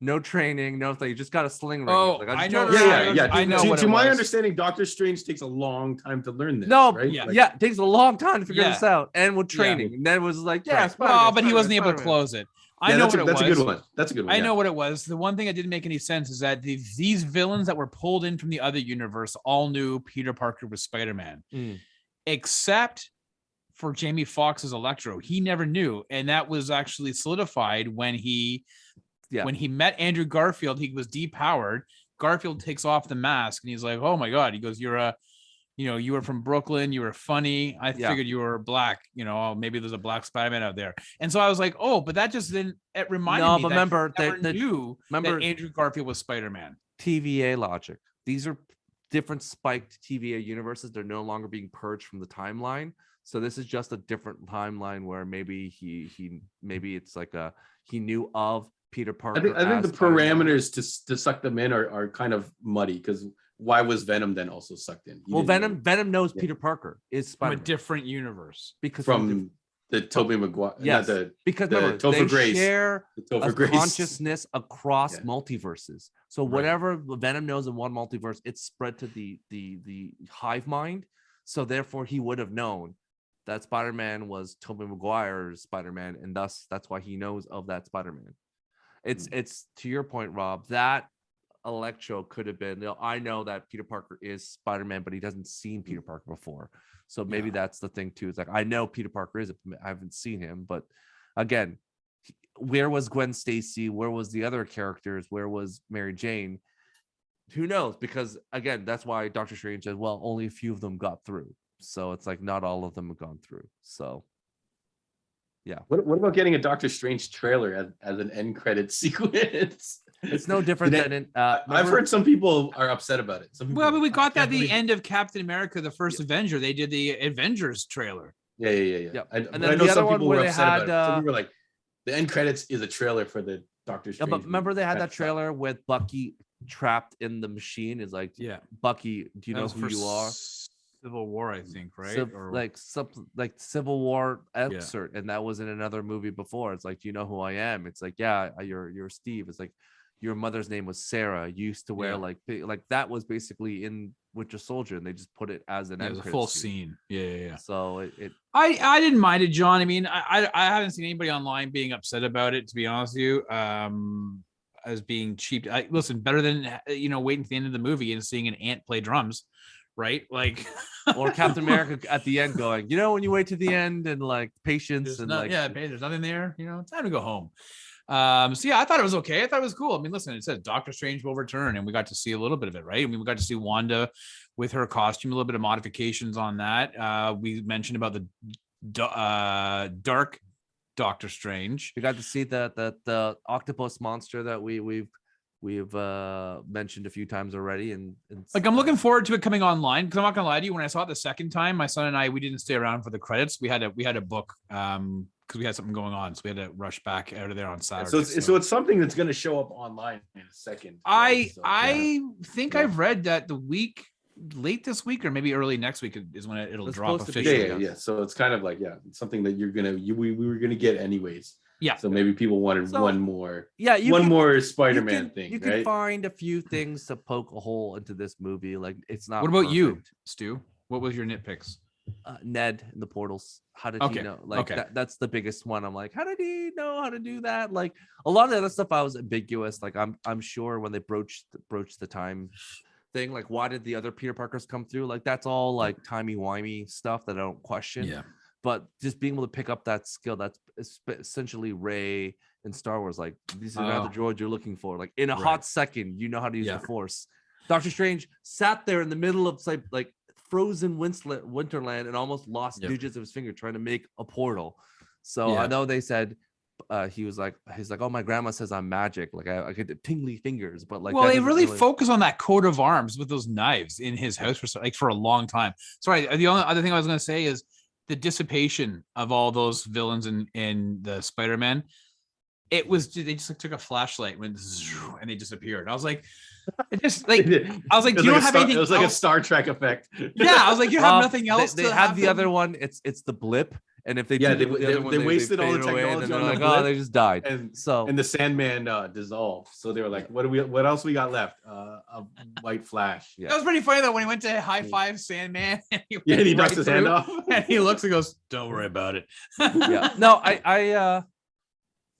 No training, no thing. You just got a sling ring. Oh, I know. I know. To my understanding, Doctor Strange takes a long time to learn this. No, right? It takes a long time to figure this out, and with training, Ned was like, but he wasn't able to close it. I know what it was. That's a good one. That's a good one. I know what it was. The one thing that didn't make any sense is that these villains that were pulled in from the other universe all knew Peter Parker was Spider-Man, except for Jamie Foxx's Electro. He never knew, and that was actually solidified when he met Andrew Garfield. He was depowered. Garfield takes off the mask, and he's like, "Oh my God!" He goes, you were from Brooklyn. You were funny. I figured you were black. Maybe there's a black Spider-Man out there. And so I was like, oh, but that just didn't. It reminded me. But remember, that Andrew Garfield was Spider-Man. TVA logic. These are different spiked TVA universes. They're no longer being purged from the timeline. So this is just a different timeline where maybe maybe it's like he knew of Peter Parker. I think the as Spider-Man. parameters to suck them in are kind of muddy, because why was Venom then also sucked in? Well, Venom knows Peter Parker is From Spider-Man a different universe. because from the Tobey Maguire. Yes, because remember, they Grace, share a Grace. consciousness across Yeah. multiverses. So Right. whatever Venom knows in one multiverse, it's spread to the hive mind. So therefore, he would have known that Spider-Man was Tobey Maguire's Spider-Man, and thus that's why he knows of that Spider-Man. It's to your point, Rob, that Electro could have been, I know that Peter Parker is Spider-Man, but he doesn't seen Peter Parker before. So maybe that's the thing too. It's like, I know Peter Parker is, I haven't seen him, but again, where was Gwen Stacy? Where was the other characters? Where was Mary Jane? Who knows? Because again, that's why Doctor Strange said, well, only a few of them got through. So it's like not all of them have gone through. So yeah. What about getting a Doctor Strange trailer as an end credit sequence? It's no different than in, I've heard some people are upset about it. Well, but we got that at the believe- end of Captain America, the first Avenger. They did the Avengers trailer. Yeah. Yep. And then I know the other some one people where were they upset had, about it. Some people were like, the end credits is a trailer for the Doctor yeah, Strange. but remember they had that movie. trailer with Bucky trapped in the machine. Is like, Yeah. Bucky, do you That know was who for you are? Civil War, I think, right? Like something like Civil War excerpt, and that was in another movie before. It's like, do you know who I am? It's like, yeah, you're Steve. It's like, your mother's name was Sarah. You used to wear like that was basically in Winter Soldier, and they just put it as an it end was a credit full scene. scene. Yeah. So it I didn't mind it, John. I mean, I haven't seen anybody online being upset about it, to be honest with you. As being cheap. Listen, better than waiting to the end of the movie and seeing an ant play drums, right? Like, or Captain America at the end going, when you wait to the end and like patience and there's nothing there. It's time to go home. So yeah, I thought it was okay. I thought it was cool. I mean, listen, it said Doctor Strange will return, and we got to see a little bit of it, right? I mean, we got to see Wanda with her costume, a little bit of modifications on that. We mentioned about the dark Doctor Strange. we got to see the octopus monster that we've mentioned a few times already, and like, I'm looking forward to it coming online, because I'm not gonna lie to you, when I saw it the second time, my son and I, we didn't stay around for the credits. We had a book because we had something going on, so we had to rush back out of there on Saturday. So it's something that's going to show up online in a second. I think I've read that late this week or maybe early next week is when it'll It's drop supposed to be, officially. Yeah. So it's kind of like, it's something that we were gonna get anyways. Yeah. So maybe people wanted one more Spider-Man thing. You right? can find a few things to poke a hole into this movie. Like, it's not. What about you, perfect. Stu? What was your nitpicks? Ned in the portals. How did he know? Like, that's the biggest one. I'm like, how did he know how to do that? Like, a lot of the other stuff I was ambiguous. Like, I'm sure when they broached the time thing, like, why did the other Peter Parkers come through? Like, that's all like timey-wimey stuff that I don't question. Yeah. But just being able to pick up that skill, that's essentially Rey in Star Wars. Like, these are not the droids you're looking for. Like, in a hot second, you know how to use the Force. Doctor Strange sat there in the middle of like frozen Winterland and almost lost digits of his finger trying to make a portal. So I know they said he's like, oh, my grandma says I'm magic. Like, I get the tingly fingers, but like, well, they really focus on that coat of arms with those knives in his house for a long time. Sorry, the only other thing I was going to say is the dissipation of all those villains in the Spider-Man. It was, they just like took a flashlight and they disappeared. I was like, it just like, I was like, do you don't have anything? It was like a Star Trek effect. Yeah, I was like, you have nothing else. They had the other one. It's the blip. And if they wasted all the technology and they're on like, the blip, they just died. And the Sandman dissolved. So they were like, what else we got left? A white flash. Yeah. That was pretty funny though, when he went to high five Sandman. And he knocks his hand off. And he looks and goes, don't worry about it. Yeah. No, I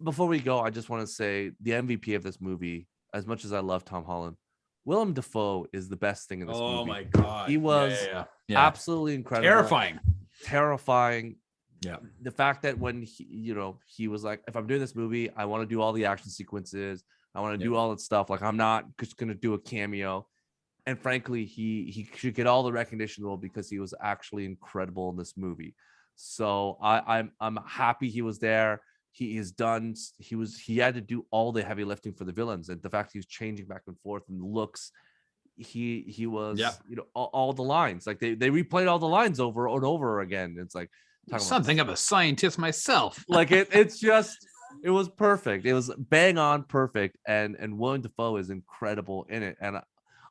before we go, I just want to say the MVP of this movie, as much as I love Tom Holland, Willem Dafoe is the best thing in this movie. Oh my God. He was absolutely incredible. Terrifying. Yeah. The fact that when he was like, if I'm doing this movie, I want to do all the action sequences. I want to do all that stuff. Like, I'm not just going to do a cameo. And frankly, he should get all the recognition role because he was actually incredible in this movie. So I'm happy he was there. He had to do all the heavy lifting for the villains, and the fact he was changing back and forth and looks, he was, Yep. all the lines, like they replayed all the lines over and over again. It's like Something of a scientist myself. like it's just, it was perfect. It was bang on perfect. And Willem Dafoe is incredible in it. And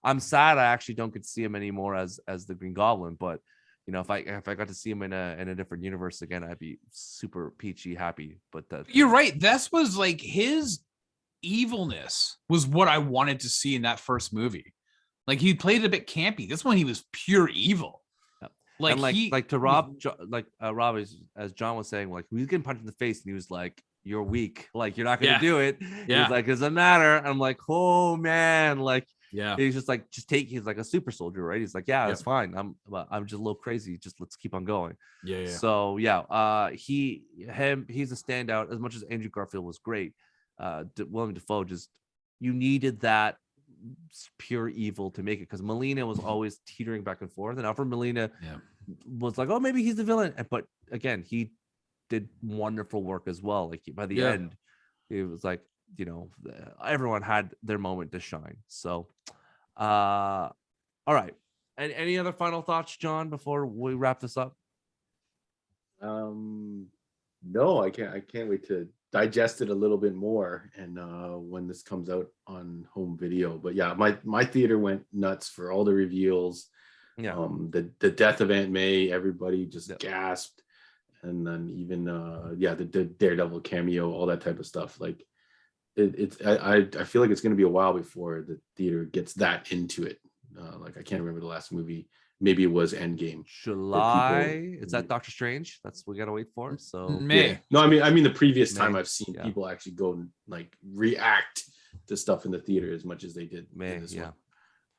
I'm sad I actually don't get to see him anymore as the Green Goblin. But if I got to see him in a different universe again, I'd be super peachy happy. But You're right. This was like his evilness was what I wanted to see in that first movie. Like he played a bit campy. This one he was pure evil. Like, and to Rob, Rob, as John was saying, like he was getting punched in the face, and he was like, "You're weak. Like you're not gonna do it." Yeah. He's like, "It doesn't matter." And I'm like, "Oh man!" Like, yeah. He's just like, he's like a super soldier, right? He's like, "Yeah, it's fine. I'm just a little crazy. Just let's keep on going." Yeah. So he's a standout. As much as Andrew Garfield was great, Willem Dafoe you needed that pure evil to make it, because Melina was always teetering back and forth, and Alfred Molina was like, oh, maybe he's the villain, but again, he did wonderful work as well. Like by the end, it was like, everyone had their moment to shine. So all right, and any other final thoughts, John, before we wrap this up? No, I can't wait to digest it a little bit more, and when this comes out on home video. But yeah, my theater went nuts for all the reveals. The death of Aunt May, everybody just gasped. And then even the Daredevil cameo, all that type of stuff. Like I feel like it's going to be a while before the theater gets that into it. Like I can't remember the last movie. Maybe it was Endgame. July. Is that Doctor Strange? That's what we gotta wait for. So May. Yeah. No, I mean the previous time I've seen people actually go and like react to stuff in the theater as much as they did May. In this one.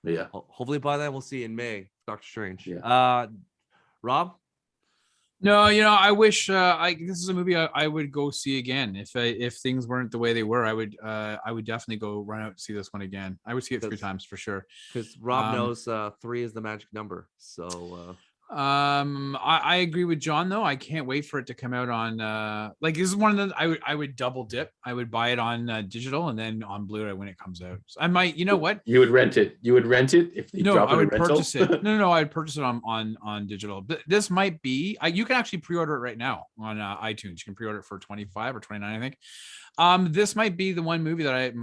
But yeah. Hopefully by then we'll see in May Doctor Strange. Yeah. Rob? No, I wish this is a movie I would go see again. If things weren't the way they were, I would definitely go run out and see this one again. I would see it 3 times for sure. Because Rob knows 3 is the magic number. So I agree with John though. I can't wait for it to come out on this is one of the I would double dip. I would buy it on digital and then on Blu-ray when it comes out. So I might, what? You would rent it. You would rent it if they drop it. I would purchase it. No, I'd purchase it on digital. But this might be you can actually pre-order it right now on iTunes. You can pre-order it for $25 or $29, I think. This might be the one movie that I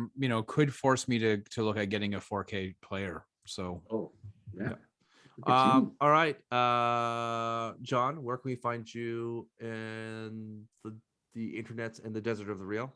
could force me to look at getting a 4K player. So all right, John, where can we find you in the internets and the desert of the real?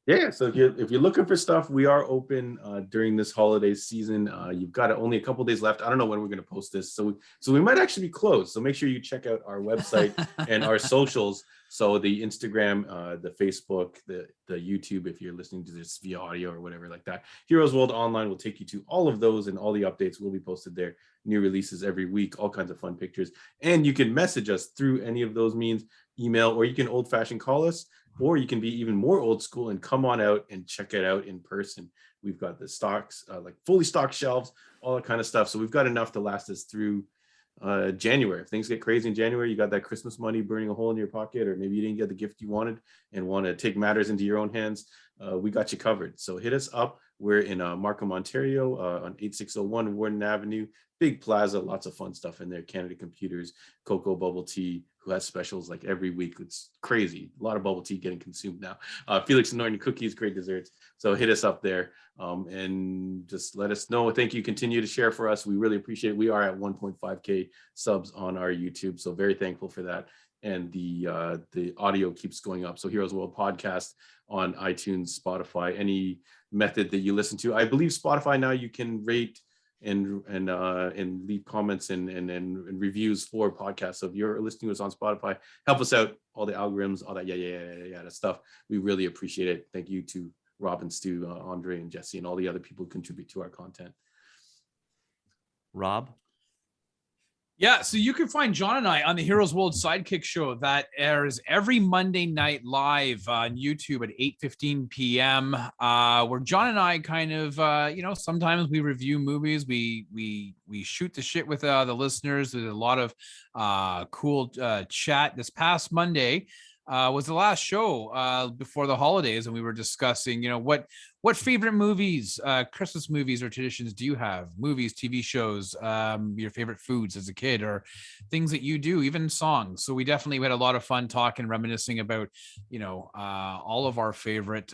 Yeah, so if you're looking for stuff, we are open during this holiday season. You've got only a couple days left. I don't know when we're going to post this, so we might actually be closed. So make sure you check out our website and our socials. So the Instagram, the Facebook, the YouTube, if you're listening to this via audio or whatever like that. Heroes World Online will take you to all of those, and all the updates will be posted there. New releases every week, all kinds of fun pictures. And you can message us through any of those means, email, or you can old-fashioned call us, or you can be even more old school and come on out and check it out in person. We've got the stocks, like fully stocked shelves, all that kind of stuff. So we've got enough to last us through January. If things get crazy in January, you got that Christmas money burning a hole in your pocket, or maybe you didn't get the gift you wanted and want to take matters into your own hands, we got you covered. So hit us up. We're in Markham, Ontario, on 8601 Warden Avenue. Big plaza, lots of fun stuff in there. Canada Computers, Cocoa Bubble Tea, who has specials like every week. It's crazy. A lot of bubble tea getting consumed now. Felix and Norton cookies, great desserts. So hit us up there and just let us know. Thank you. Continue to share for us. We really appreciate it. We are at 1.5K subs on our YouTube. So very thankful for that. And the audio keeps going up. So Heroes World Podcast on iTunes, Spotify, any method that you listen to. I believe Spotify now you can rate and leave comments and reviews for podcasts. So if you're listening to us on Spotify, help us out. All the algorithms, all that that stuff. We really appreciate it. Thank you to Rob and Stu, Andre and Jesse, and all the other people who contribute to our content. Rob? Yeah, so you can find John and I on the Heroes World Sidekick Show that airs every Monday night live on YouTube at 8:15 p.m. Where John and I kind of, sometimes we review movies. We shoot the shit with the listeners. There's a lot of cool chat. This past Monday, was the last show before the holidays, and we were discussing, what favorite movies, Christmas movies or traditions do you have? Movies, TV shows, your favorite foods as a kid, or things that you do, even songs. So we definitely had a lot of fun talking, reminiscing about, all of our favorite,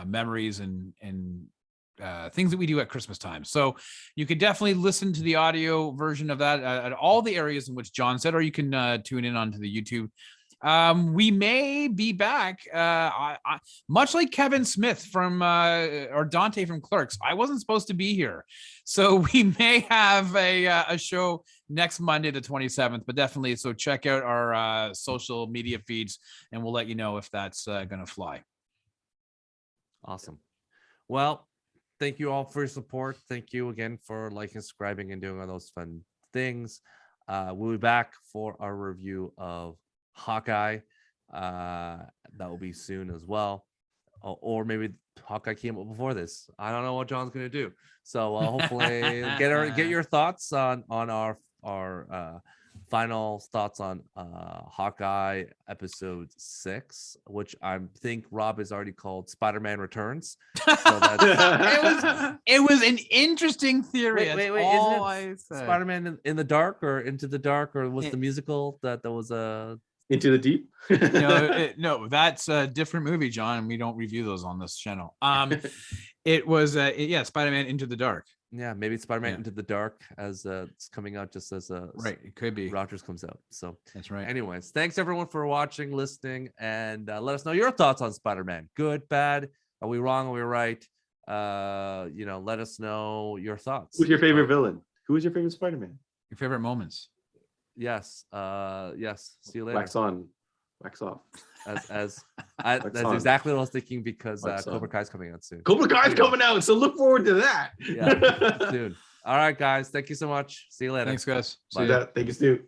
memories and things that we do at Christmas time. So you could definitely listen to the audio version of that at all the areas in which John said, or you can tune in onto the YouTube. We may be back, much like Kevin Smith from or Dante from Clerks. I wasn't supposed to be here, so we may have a show next Monday, the 27th. But definitely, so check out our social media feeds, and we'll let you know if that's going to fly. Awesome. Well, thank you all for your support. Thank you again for liking, subscribing, and doing all those fun things. We'll be back for our review of Hawkeye. That will be soon as well, or maybe Hawkeye came up before this. I don't know what John's gonna do, so hopefully get your thoughts on our final thoughts on Hawkeye episode 6, which I think Rob has already called Spider-Man Returns. So that's it was an interesting theory. wait, isn't it Spider-Man in the Dark or Into the Dark, or was the musical that was a Into the Deep? No, that's a different movie, John. We don't review those on this channel. It was Spider-Man Into the Dark. Yeah, maybe Spider-Man Into the Dark as it's coming out just as right. It could be Rogers comes out. So that's right. Anyways, thanks everyone for watching, listening, and let us know your thoughts on Spider-Man. Good, bad? Are we wrong? Are we right? Let us know your thoughts. Who's your favorite villain? Who is your favorite Spider-Man? Your favorite moments? Yes. Yes. See you later. Wax on, wax off. That's exactly what I was thinking, because Cobra Kai's coming out soon. Cobra Kai's coming out, so look forward to that. Yeah, soon. All right, guys. Thank you so much. See you later. Thanks, guys. Thank you, Stu.